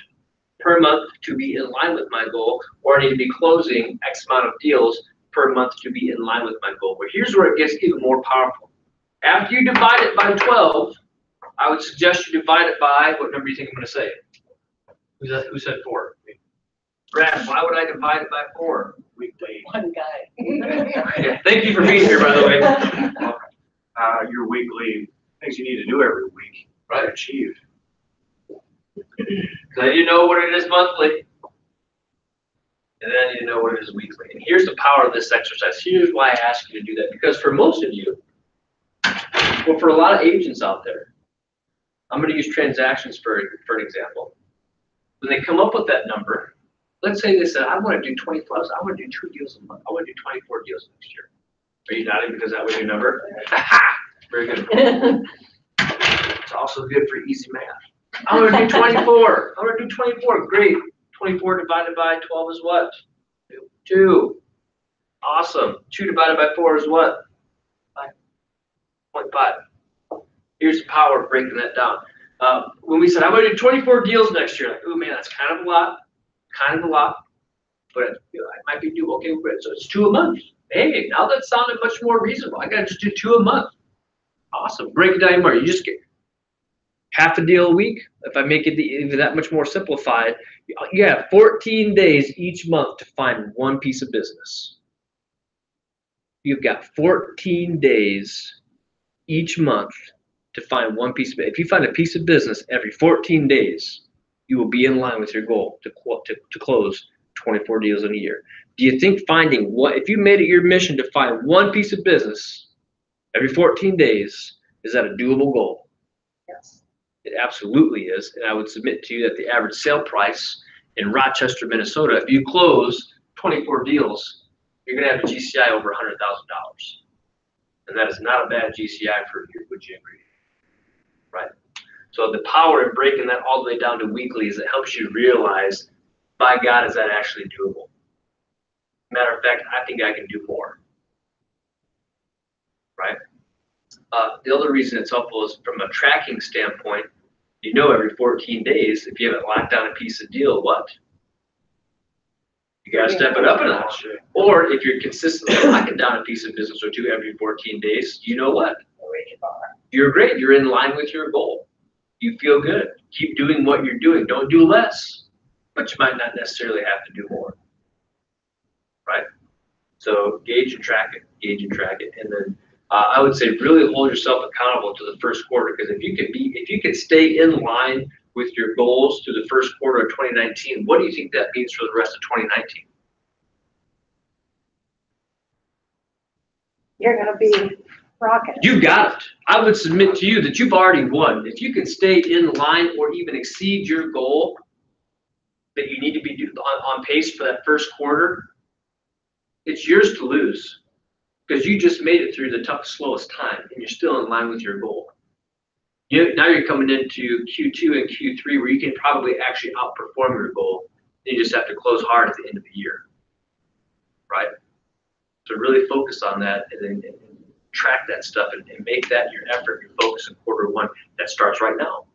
[SPEAKER 2] per month to be in line with my goal, or I need to be closing X amount of deals per month to be in line with my goal. But here's where it gets even more powerful. After you divide it by 12, I would suggest you divide it by, what number do you think I'm going to say? Who said 4? Brad, why would I divide it by 4?
[SPEAKER 7] Weekly.
[SPEAKER 4] One guy.
[SPEAKER 2] Thank you for being here, by the way.
[SPEAKER 7] Your weekly things you need to do every week.
[SPEAKER 2] Right.
[SPEAKER 7] Achieve.
[SPEAKER 2] Then you know what it is monthly. And then you know what it is weekly. And here's the power of this exercise. Here's why I ask you to do that. Because for most of you, well, for a lot of agents out there, I'm going to use transactions for an example. When they come up with that number, let's say they said, I want to do 20 plus, I want to do 2 deals a month. I want to do 24 deals next year. Are you nodding because that was your number? Very good. It's also good for easy math. I want to do 24. I want to do 24. Great. 24 divided by 12 is what? 2. Awesome. 2 divided by 4 is what? 5.5. Here's the power of breaking that down. When we said, I'm going to do 24 deals next year, like, oh man, that's kind of a lot. But it might be doable. Okay, so it's 2 a month. Hey, now that sounded much more reasonable. I got to just do 2 a month. Awesome. Break it down more. You just get half a deal a week. If I make it even that much more simplified, you have 14 days each month to find one piece of business. You've got 14 days each month to find one piece of business. If you find a piece of business every 14 days, you will be in line with your goal to close 24 deals in a year. Do you think finding if you made it your mission to find one piece of business every 14 days, is that a doable goal?
[SPEAKER 4] Yes.
[SPEAKER 2] It absolutely is. And I would submit to you that the average sale price in Rochester, Minnesota, if you close 24 deals, you're going to have a GCI over $100,000. And that is not a bad GCI for you, would you agree? Right? So the power of breaking that all the way down to weekly is it helps you realize, by God, is that actually doable? Matter of fact, I think I can do more. Right? The other reason it's helpful is from a tracking standpoint, you know every 14 days, if you haven't locked down a piece of deal, what? You got to step it up a notch. Or if you're consistently locking down a piece of business or 2 every 14 days, you know what? You're great. You're in line with your goal. You feel good. Keep doing what you're doing. Don't do less, but you might not necessarily have to do more. Right? So gauge and track it. Gauge and track it. And then I would say really hold yourself accountable to the first quarter, because if you could stay in line with your goals through the first quarter of 2019, what do you think that means for the rest of 2019?
[SPEAKER 5] You're gonna be rocking.
[SPEAKER 2] You got it. I would submit to you that you've already won. If you can stay in line or even exceed your goal that you need to be on pace for that first quarter, it's yours to lose, because you just made it through the toughest, slowest time, and you're still in line with your goal. Now you're coming into Q2 and Q3 where you can probably actually outperform your goal. You just have to close hard at the end of the year, right? So really focus on that and track that stuff and make that your effort, your focus in quarter one. That starts right now.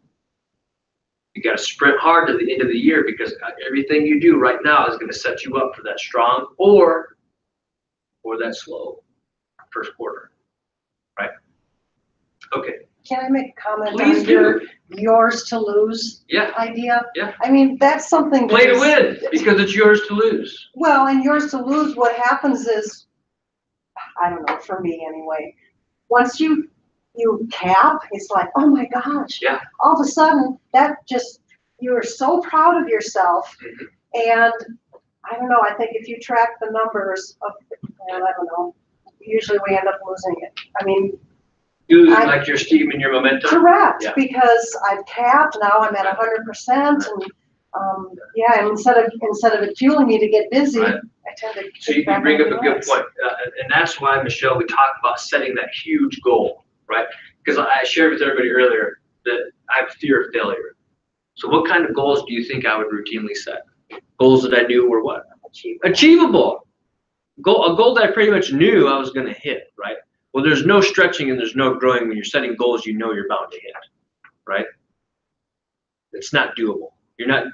[SPEAKER 2] You got to sprint hard to the end of the year, because everything you do right now is going to set you up for that strong or that slow first quarter, right? Okay.
[SPEAKER 8] can I make a comment
[SPEAKER 2] Please
[SPEAKER 8] on
[SPEAKER 2] do.
[SPEAKER 8] your yours to lose
[SPEAKER 2] Yeah,
[SPEAKER 8] idea?
[SPEAKER 2] Yeah.
[SPEAKER 8] I mean, that's something. that
[SPEAKER 2] play to
[SPEAKER 8] is-
[SPEAKER 2] win, because it's yours to lose.
[SPEAKER 8] Well, and yours to lose, what happens is, I don't know, for me anyway, once you cap, it's like, oh my gosh.
[SPEAKER 2] Yeah.
[SPEAKER 8] All of a sudden, you are so proud of yourself. And I don't know, I think if you track the numbers of, and I don't know, usually we end up losing it. I mean,
[SPEAKER 2] You lose like your steam and your momentum.
[SPEAKER 8] correct,
[SPEAKER 2] Yeah.
[SPEAKER 8] because I've capped, now I'm at 100%, and, and instead of it fueling me to get busy,
[SPEAKER 2] Right.
[SPEAKER 8] I tend to.
[SPEAKER 2] So you bring up a good point, and that's why, Michelle, we talked about setting that huge goal, right? Because I shared with everybody earlier that I have fear of failure. So what kind of goals do you think I would routinely set? Goals that I knew were what? Achievable. A goal that I pretty much knew I was gonna hit, right? Well, there's no stretching and there's no growing when you're setting goals you know you're bound to hit, right? It's not doable. You're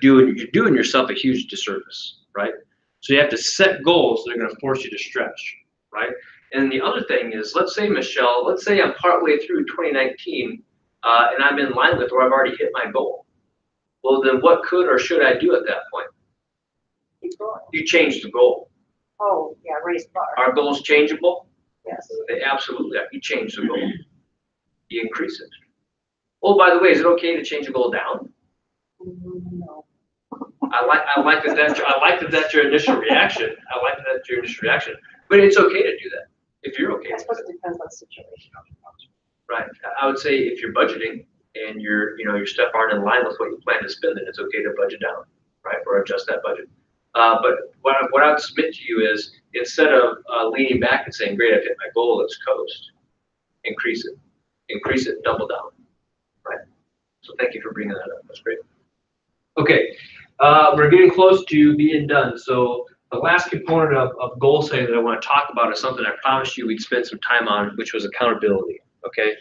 [SPEAKER 2] doing yourself a huge disservice, right? So you have to set goals that are gonna force you to stretch, right? And the other thing is, let's say, Michelle, let's say I'm partway through 2019 and I'm in line with, or I've already hit my goal. Well, then what could or should I do at that point?
[SPEAKER 8] Keep going.
[SPEAKER 2] You change the goal.
[SPEAKER 8] Oh, yeah, raise the bar.
[SPEAKER 2] Are goals changeable?
[SPEAKER 8] Yes.
[SPEAKER 2] They absolutely are. You change the goal. You increase it. Oh, by the way, is it okay to change the goal down?
[SPEAKER 8] No.
[SPEAKER 2] I like that that's your initial reaction. But it's okay to do that if you're okay
[SPEAKER 8] I
[SPEAKER 2] with
[SPEAKER 8] suppose
[SPEAKER 2] it.
[SPEAKER 8] it depends on the situation.
[SPEAKER 2] Right. I would say if you're budgeting and your stuff aren't in line with what you plan to spend, then it's okay to budget down, right, or adjust that budget. But what I would submit to you is, instead of leaning back and saying, great, I've hit my goal, let's coast, increase it, double down, right? So thank you for bringing that up. That's great. Okay, we're getting close to being done. So the last component of goal setting that I want to talk about is something I promised you we'd spend some time on, which was accountability. Okay,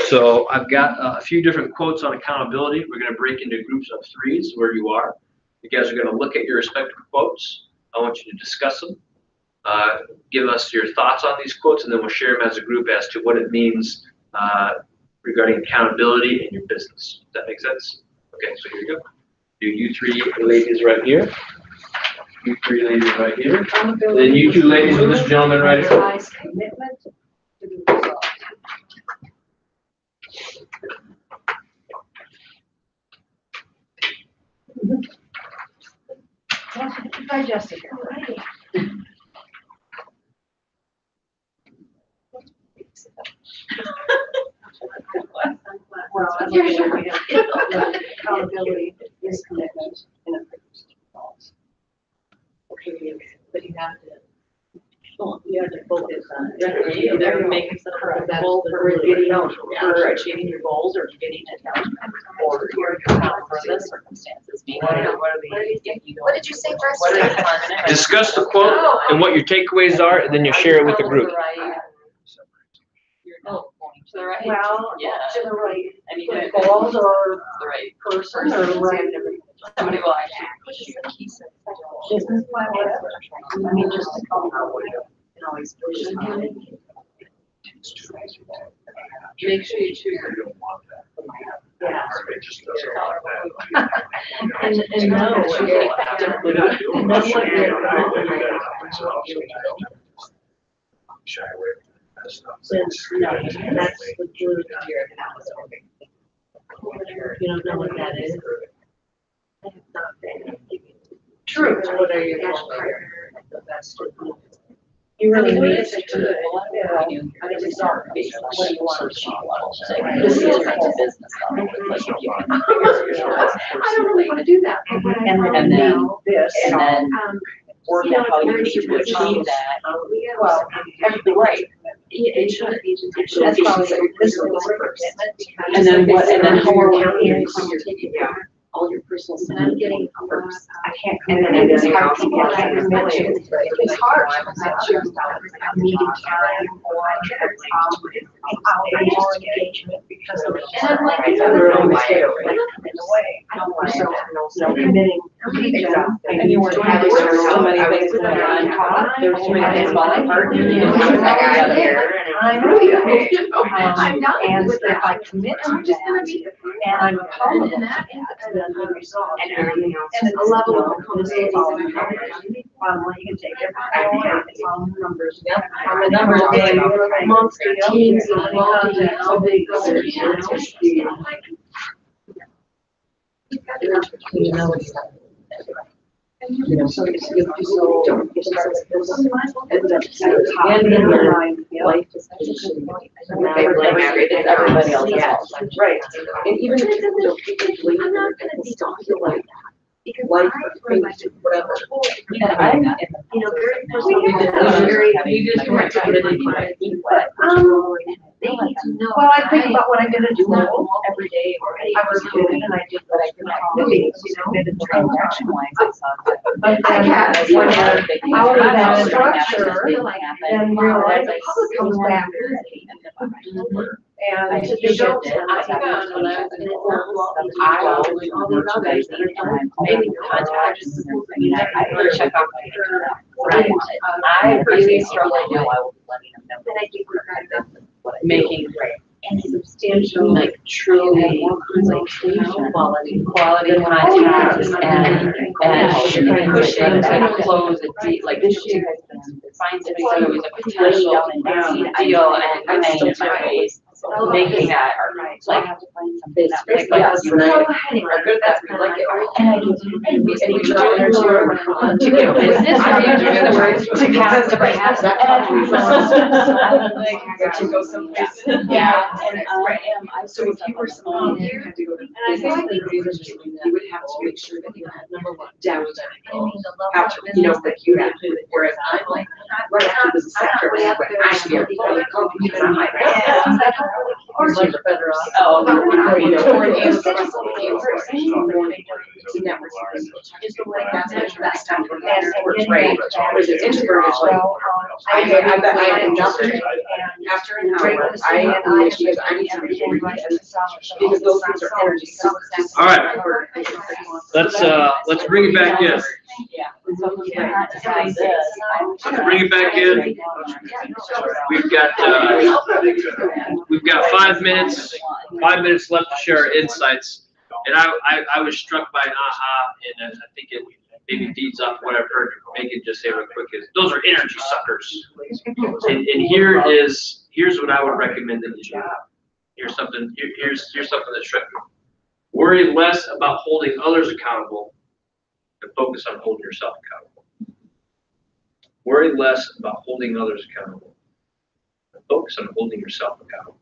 [SPEAKER 2] so I've got a few different quotes on accountability. We're going to break into groups of threes where you are. You guys are going to look at your respective quotes. I want you to discuss them. Give us your thoughts on these quotes, and then we'll share them as a group as to what it means regarding accountability in your business. Does that make sense? Okay, so here you go. Do you three ladies right here. You three ladies right here. Then you two ladies and this gentleman right here.
[SPEAKER 8] Commitment to the result. Digest it. Well, accountability is commitment and it produces results.
[SPEAKER 4] Okay, but you have to focus on it. You never make yourself accountable for achieving your goals or getting acknowledgement or you're accountable for the circumstances. What
[SPEAKER 5] did you say first?
[SPEAKER 2] Discuss the quote and what your takeaways are, and then you share it with the group.
[SPEAKER 4] To the right.
[SPEAKER 8] Well,
[SPEAKER 4] Yeah.
[SPEAKER 8] to the right.
[SPEAKER 4] I mean,
[SPEAKER 8] The goals or
[SPEAKER 4] the right
[SPEAKER 8] person or right.
[SPEAKER 4] Somebody will actually push you.
[SPEAKER 8] Business plan, whatever. I mean, just to come out with it. And always push it.
[SPEAKER 4] Make sure you choose.
[SPEAKER 8] Yeah.
[SPEAKER 4] And know what you're effectively doing. And know what you're
[SPEAKER 7] Shy away from that stuff.
[SPEAKER 4] Since, that's the glue to your house. You don't know what that is. True. What are your goals? You really need to do it. I mean, it's not based on what you want to achieve. So this is your business. Like if you can.
[SPEAKER 5] I don't really want to do that.
[SPEAKER 4] And then
[SPEAKER 8] This.
[SPEAKER 4] And then work out how you need to achieve that.
[SPEAKER 8] Well,
[SPEAKER 4] Everything right.
[SPEAKER 5] It should be.
[SPEAKER 8] That's probably this is first.
[SPEAKER 4] And then what, and then how are
[SPEAKER 5] Yeah.
[SPEAKER 4] taking all your personal stuff.
[SPEAKER 5] And I'm getting
[SPEAKER 4] first.
[SPEAKER 5] I can't.
[SPEAKER 8] And then it's hard to
[SPEAKER 5] Yeah,
[SPEAKER 8] get
[SPEAKER 5] it's
[SPEAKER 8] it's
[SPEAKER 5] hard. Meeting time or more engagement because of. And I'm like,
[SPEAKER 8] It's
[SPEAKER 5] I
[SPEAKER 8] a real
[SPEAKER 5] don't
[SPEAKER 8] mistake.
[SPEAKER 5] like it.
[SPEAKER 8] In a way.
[SPEAKER 5] I don't like
[SPEAKER 8] So,
[SPEAKER 5] it.
[SPEAKER 8] so committing.
[SPEAKER 4] And you weren't having so many things going on. There were so many things falling apart. And you didn't have that guy here.
[SPEAKER 8] time.
[SPEAKER 5] I'm not
[SPEAKER 8] And
[SPEAKER 5] with
[SPEAKER 8] if I
[SPEAKER 5] that.
[SPEAKER 8] commit to
[SPEAKER 5] I'm just gonna
[SPEAKER 8] that,
[SPEAKER 5] be.
[SPEAKER 8] and I'm accountable to
[SPEAKER 5] And
[SPEAKER 8] that,
[SPEAKER 5] that
[SPEAKER 8] then the result.
[SPEAKER 5] and everything else.
[SPEAKER 8] And it's
[SPEAKER 5] A level of
[SPEAKER 8] this is
[SPEAKER 5] accountability
[SPEAKER 8] all
[SPEAKER 5] that
[SPEAKER 8] the
[SPEAKER 5] I
[SPEAKER 8] numbers.
[SPEAKER 5] have.
[SPEAKER 8] Well, you can take everything, it's all the numbers.
[SPEAKER 4] Yep.
[SPEAKER 8] On the numbers game, amongst the
[SPEAKER 5] Teams
[SPEAKER 8] teams,
[SPEAKER 5] and
[SPEAKER 8] contacts, so big.
[SPEAKER 4] You know, it's not. You know, so it's, you don't get started with this. And in your life decision. Everybody else has.
[SPEAKER 6] Right, and even if you don't believe
[SPEAKER 5] I'm not
[SPEAKER 6] it,
[SPEAKER 5] gonna
[SPEAKER 6] people
[SPEAKER 5] be
[SPEAKER 6] still feel like
[SPEAKER 5] Because
[SPEAKER 6] life
[SPEAKER 5] I run my
[SPEAKER 6] things, whatever.
[SPEAKER 4] And I'm,
[SPEAKER 5] you know, very
[SPEAKER 4] we just want to put it in my.
[SPEAKER 8] But,
[SPEAKER 5] they need to know.
[SPEAKER 8] well, I think about what I'm gonna do
[SPEAKER 5] Not
[SPEAKER 4] Every day or.
[SPEAKER 8] I was doing and I did
[SPEAKER 4] But I
[SPEAKER 8] those
[SPEAKER 4] could
[SPEAKER 8] meetings,
[SPEAKER 4] you know, transaction wise, I saw that.
[SPEAKER 8] But
[SPEAKER 5] I
[SPEAKER 8] then,
[SPEAKER 5] have.
[SPEAKER 8] when you're out of that structure, then realize
[SPEAKER 5] the public comes back.
[SPEAKER 8] and
[SPEAKER 4] I
[SPEAKER 8] you
[SPEAKER 4] just
[SPEAKER 8] don't.
[SPEAKER 4] did.
[SPEAKER 5] I think I'm gonna let it go.
[SPEAKER 4] I always all these others that are trying to maybe contact. I mean, I would check out what I wanted. I really struggle now. I will be letting them know.
[SPEAKER 5] Then I think we're kind of
[SPEAKER 4] Making
[SPEAKER 5] and substantial.
[SPEAKER 4] like truly like quality contacts and pushing to close a deal. Like this year has been find somebody who is a potential deal and I'm still in my face. Making that like this like
[SPEAKER 6] Yes,
[SPEAKER 4] you
[SPEAKER 6] and I-
[SPEAKER 4] know,
[SPEAKER 5] Anyway,
[SPEAKER 6] Are good,
[SPEAKER 5] that's
[SPEAKER 6] we like it.
[SPEAKER 4] and I do.
[SPEAKER 6] And we can each other to get
[SPEAKER 4] business.
[SPEAKER 6] I need to get a word
[SPEAKER 4] To
[SPEAKER 6] to
[SPEAKER 4] have
[SPEAKER 6] somebody has that.
[SPEAKER 4] Like,
[SPEAKER 6] That you go someplace.
[SPEAKER 4] Yeah, and I am,
[SPEAKER 6] So if you were someone who had to go to
[SPEAKER 5] I
[SPEAKER 6] business
[SPEAKER 5] think
[SPEAKER 6] interviews, you would have to make sure that you had number one down.
[SPEAKER 5] I mean, the level
[SPEAKER 6] After,
[SPEAKER 5] of
[SPEAKER 6] you know,
[SPEAKER 5] business
[SPEAKER 6] that you have to, whereas I'm like, right after the sector, I should be able to call the company, because I'm like,
[SPEAKER 8] Of course, you're better off.
[SPEAKER 4] Oh,
[SPEAKER 6] you know, or you
[SPEAKER 5] It's
[SPEAKER 6] just
[SPEAKER 5] just
[SPEAKER 6] like,
[SPEAKER 5] like
[SPEAKER 6] you
[SPEAKER 5] you
[SPEAKER 6] to network.
[SPEAKER 5] Is the way
[SPEAKER 6] That's
[SPEAKER 5] that's
[SPEAKER 6] the best time for
[SPEAKER 8] And
[SPEAKER 6] that works
[SPEAKER 8] getting
[SPEAKER 6] great.
[SPEAKER 8] back to that,
[SPEAKER 6] Whereas an introvert is like,
[SPEAKER 8] well,
[SPEAKER 6] I am
[SPEAKER 8] just
[SPEAKER 6] nothing. After an hour, I need because I need somebody to read this, because those things are energy sucks.
[SPEAKER 2] All right. Let's bring it back in.
[SPEAKER 4] Yeah.
[SPEAKER 2] Bring it back in. We've got 5 minutes, 5 minutes left to share our insights. And I was struck by an aha, and I think it maybe feeds off what I've heard Megan just say real quick is, those are energy suckers. And here's what I would recommend that you do. Here's something that struck me. Worry less about holding others accountable and focus on holding yourself accountable. Worry less about holding others accountable and focus on holding yourself accountable.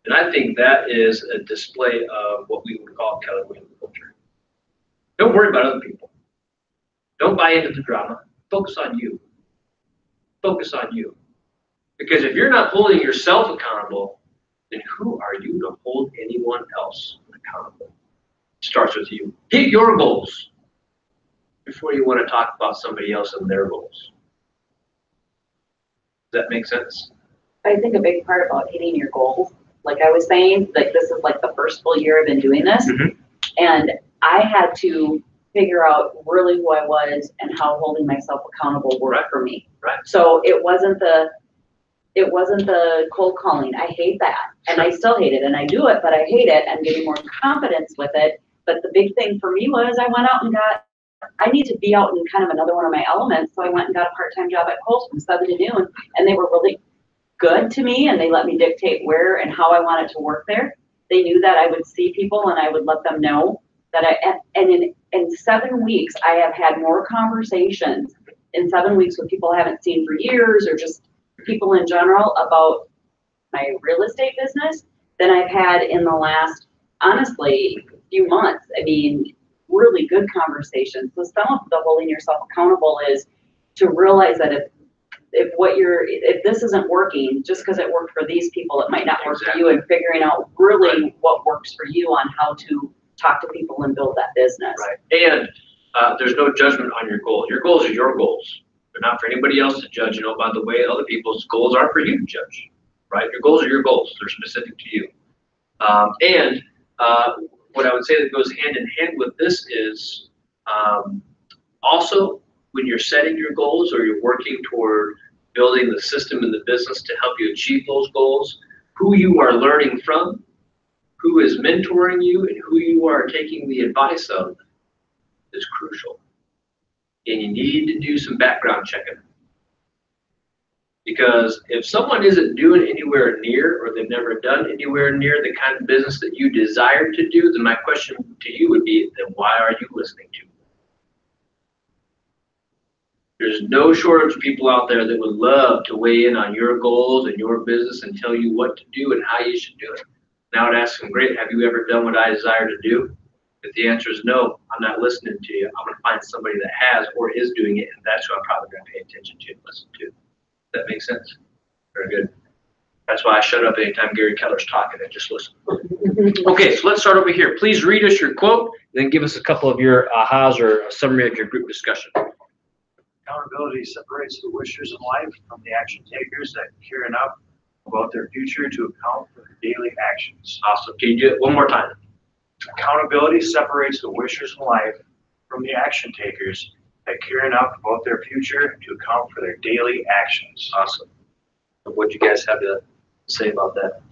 [SPEAKER 2] And I think that is a display of what we would call Keller Williams culture. Don't worry about other people. Don't buy into the drama. Focus on you. Focus on you. Because if you're not holding yourself accountable, then who are you to hold anyone else accountable? It starts with you. Hit your goals before you want to talk about somebody else and their goals. Does that make sense?
[SPEAKER 9] I think a big part about hitting your goals, like I was saying, like this is like the first full year I've been doing this.
[SPEAKER 2] Mhm.
[SPEAKER 9] And I had to figure out really who I was and how holding myself accountable worked for me.
[SPEAKER 2] Right.
[SPEAKER 9] So it wasn't the cold calling. I hate that. And I still hate it. And I do it, but I hate it. I'm getting more confidence with it. But the big thing for me was I went out and I need to be out in kind of another one of my elements. So I went and got a part-time job at Kohl's from 7 to noon. And they were really good to me, and they let me dictate where and how I wanted to work there. They knew that I would see people and I would let them know that and in 7 weeks, I have had more conversations in 7 weeks with people I haven't seen for years, or just people in general, about my real estate business than I've had in the last, honestly, few months. I mean, really good conversations. So some of the holding yourself accountable is to realize that if this isn't working, just because it worked for these people, it might not work for you, and figuring out really what works for you on how to talk to people and build that business.
[SPEAKER 2] Right. And there's no judgment on your goals. Your goals are your goals. They're not for anybody else to judge. You know, by the way, other people's goals aren't for you to judge. Right? Your goals are your goals. They're specific to you. And what I would say that goes hand in hand with this is also when you're setting your goals or you're working toward building the system in the business to help you achieve those goals, who you are learning from, who is mentoring you, and who you are taking the advice of is crucial. And you need to do some background checking. Because if someone isn't doing anywhere near, or they've never done anywhere near the kind of business that you desire to do, then my question to you would be, then why are you listening to them? There's no shortage of people out there that would love to weigh in on your goals and your business and tell you what to do and how you should do it. Now I'd ask them, great, have you ever done what I desire to do? If the answer is no, I'm not listening to you. I'm going to find somebody that has or is doing it, and that's who I'm probably going to pay attention to and listen to. That makes sense? Very good. That's why I shut up anytime Gary Keller's talking and just listen. Okay, so let's start over here. Please read us your quote, then give us a couple of your ahas or a summary of your group discussion.
[SPEAKER 7] Accountability separates the wishers in life from the action takers that care enough about their future to account for their daily actions.
[SPEAKER 2] Awesome. Can you do it one more time?
[SPEAKER 7] Accountability separates the wishers in life from the action takers that care enough about their future to account for their daily actions.
[SPEAKER 2] Awesome. What do you guys have to say about that?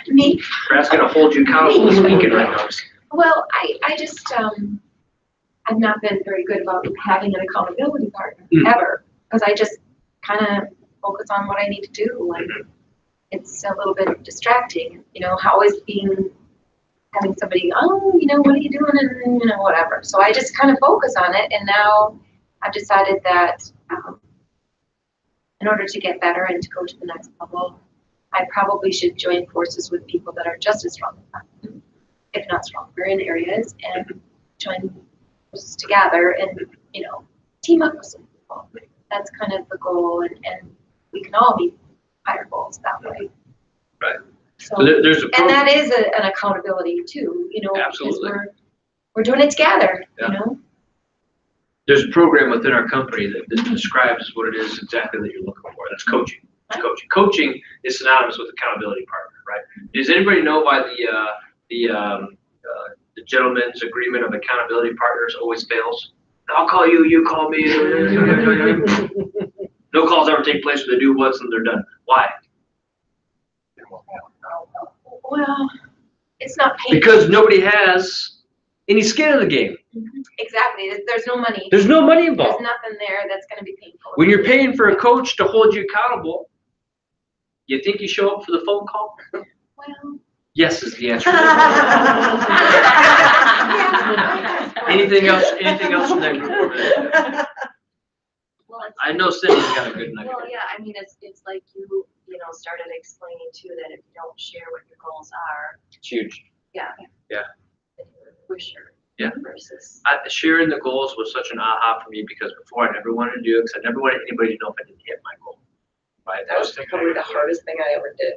[SPEAKER 5] Me?
[SPEAKER 2] Brad's going to hold you accountable to speaking right now.
[SPEAKER 5] Well, I just, I've not been very good about having an accountability partner ever, because I just kind of focus on what I need to do. Like, it's a little bit distracting, you know, always having somebody, oh, you know, what are you doing, and, you know, whatever. So I just kind of focus on it, and now I've decided that in order to get better and to go to the next level, I probably should join forces with people that are just as strong as I am, if not stronger in areas, and join forces together and, you know, team up with some people. That's kind of the goal, and we can all meet higher goals that way.
[SPEAKER 2] Right.
[SPEAKER 5] So,
[SPEAKER 2] there's a
[SPEAKER 5] and that is an accountability too, you know,
[SPEAKER 2] Absolutely.
[SPEAKER 5] because we're doing it together,
[SPEAKER 2] Yeah.
[SPEAKER 5] you know?
[SPEAKER 2] There's a program within our company that describes what it is exactly that you're looking for. That's coaching. It's coaching. Coaching is synonymous with accountability partner, right? Does anybody know why the gentleman's agreement of accountability partners always fails? I'll call you, you call me. No calls ever take place where they do once and they're done. Why?
[SPEAKER 5] Well, it's not painful.
[SPEAKER 2] Because nobody has any skin in the game.
[SPEAKER 5] Exactly. There's no money.
[SPEAKER 2] There's no money
[SPEAKER 5] There's
[SPEAKER 2] involved.
[SPEAKER 5] nothing there that's going to be painful.
[SPEAKER 2] When you're paying for a coach to hold you accountable, you think you show up for the phone call?
[SPEAKER 5] Well,
[SPEAKER 2] Yes is the answer. Anything else? Anything else from that group over there?
[SPEAKER 10] Well,
[SPEAKER 2] I know Cindy's got a good nugget.
[SPEAKER 10] well, yeah, I mean, it's like you know, started explaining too, that if you don't share what your goals are,
[SPEAKER 2] It's huge.
[SPEAKER 10] yeah.
[SPEAKER 2] Yeah.
[SPEAKER 10] That you're a wisher.
[SPEAKER 2] Yeah.
[SPEAKER 10] Versus.
[SPEAKER 2] Sharing the goals was such an aha for me because before I never wanted to do it because I never wanted anybody to know if I didn't hit my goal. Right?
[SPEAKER 6] That was probably the hardest thing I ever did.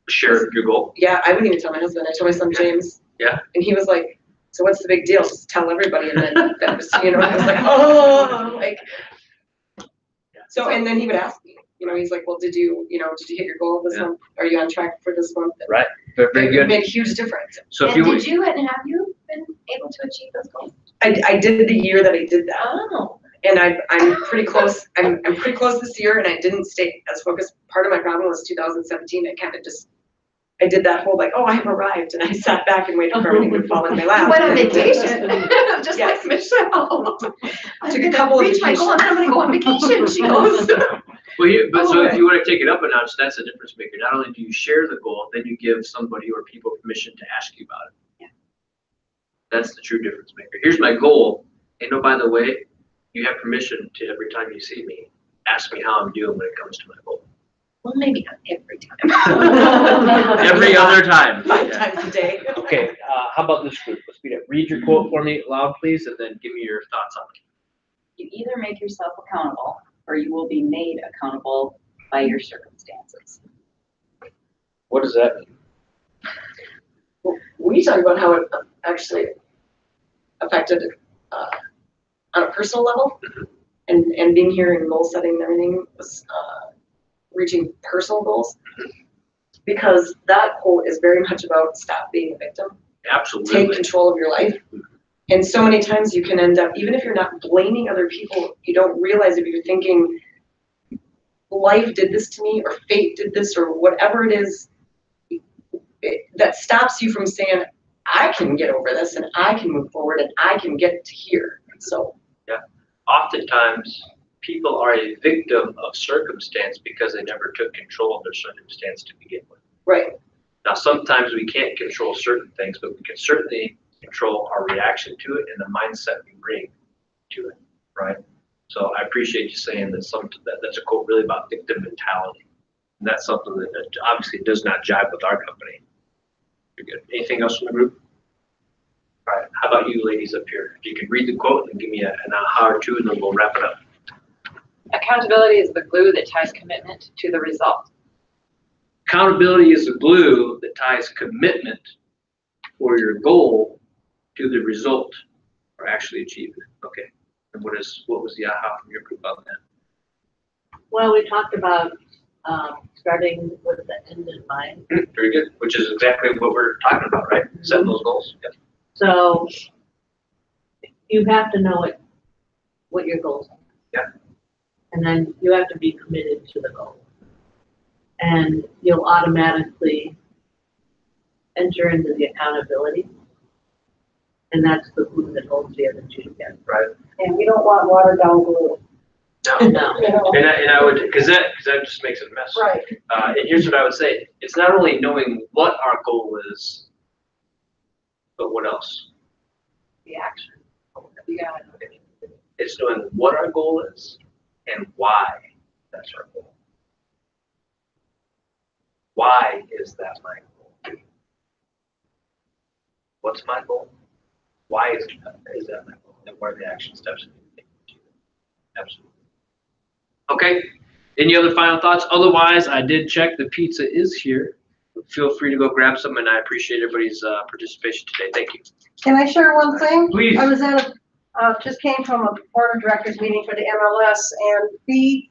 [SPEAKER 2] Share your goal.
[SPEAKER 6] Yeah, I wouldn't even tell my husband. I told my son James.
[SPEAKER 2] Yeah.
[SPEAKER 6] And he was like, so what's the big deal? Just tell everybody. And then that was, you know, I was like, oh, like. So, and then he would ask me, you know, he's like, well, did you hit your goal this month? Are you on track for this month?
[SPEAKER 2] Right. Very
[SPEAKER 6] It
[SPEAKER 2] good.
[SPEAKER 6] made a huge difference.
[SPEAKER 2] So if
[SPEAKER 5] and
[SPEAKER 2] you
[SPEAKER 5] did you and have you been able to achieve those goals?
[SPEAKER 6] I did the year that I did that.
[SPEAKER 5] Oh.
[SPEAKER 6] And I'm pretty close. I'm pretty close this year, and I didn't stay as focused. Part of my problem was 2017. I did that whole like, oh, I have arrived, and I sat back and waited for everything to fall in my lap.
[SPEAKER 5] You went on vacation, just
[SPEAKER 6] Yes.
[SPEAKER 5] like Michelle. I'm
[SPEAKER 6] Took a
[SPEAKER 5] gonna
[SPEAKER 6] couple of
[SPEAKER 5] reach my goal and then I'm gonna go on vacation, she goes.
[SPEAKER 2] Well, so if
[SPEAKER 6] Okay.
[SPEAKER 2] you want to take it up a notch, that's a difference maker. Not only do you share the goal, then you give somebody or people permission to ask you about it.
[SPEAKER 5] Yeah.
[SPEAKER 2] That's the true difference maker. Here's my goal. And oh, by the way, you have permission to every time you see me, ask me how I'm doing when it comes to my goal.
[SPEAKER 5] Well, maybe not every time.
[SPEAKER 2] Every other time.
[SPEAKER 6] 5
[SPEAKER 2] Yeah.
[SPEAKER 6] times a day.
[SPEAKER 2] Okay, how about this group? Let's speed up. Read your quote for me loud, please, and then give me your thoughts on it.
[SPEAKER 9] You either make yourself accountable or you will be made accountable by your circumstances.
[SPEAKER 2] What does that mean?
[SPEAKER 6] We talk about how it actually affected on a personal level, and being here and goal setting and everything was reaching personal goals, because that quote is very much about stop being a victim,
[SPEAKER 2] Absolutely.
[SPEAKER 6] take control of your life, And so many times you can end up, even if you're not blaming other people, you don't realize if you're thinking, life did this to me, or fate did this, or whatever it is, that stops you from saying, I can get over this, and I can move forward, and I can get to here. So.
[SPEAKER 3] Oftentimes, people are a victim of circumstance because they never took control of their circumstance to begin with.
[SPEAKER 6] Right.
[SPEAKER 3] Now, sometimes we can't control certain things, but we can certainly control our reaction to it and the mindset we bring to it, right? So I appreciate you saying that that's a quote really about victim mentality. And that's something that obviously does not jive with our company. You're good. Anything else from the group? All right, how about you ladies up here? If you could read the quote and give me an aha or two, and then we'll wrap it up.
[SPEAKER 11] Accountability is the glue that ties commitment to the result.
[SPEAKER 2] Accountability is the glue that ties commitment or your goal to the result or actually achievement. Okay. And what was the aha from your group on that?
[SPEAKER 4] Well, we talked about, starting with the end in mind.
[SPEAKER 2] Very good. Which is exactly what we're talking about, right? Setting those goals. Yep.
[SPEAKER 4] So you have to know what your goals are.
[SPEAKER 2] Yeah.
[SPEAKER 4] And then you have to be committed to the goal. And you'll automatically enter into the accountability. And that's the glue that holds the other two together.
[SPEAKER 2] Right.
[SPEAKER 8] And we don't want watered down glue.
[SPEAKER 2] No.
[SPEAKER 4] No.
[SPEAKER 8] You know?
[SPEAKER 2] And I would, because that just makes it a mess.
[SPEAKER 8] Right.
[SPEAKER 2] And here's what I would say. It's not only knowing what our goal is, but what else?
[SPEAKER 11] The action. Yeah.
[SPEAKER 2] It's knowing what our goal is and why that's our goal. Why is that my goal? What's my goal? Why is that my goal? And what are the action steps? Absolutely. Okay. Any other final thoughts? Otherwise, I did check. The pizza is here. Feel free to go grab some, and I appreciate everybody's participation today. Thank you.
[SPEAKER 8] Can I share one thing?
[SPEAKER 2] Please.
[SPEAKER 8] I was at just came from a board of directors meeting for the MLS, and we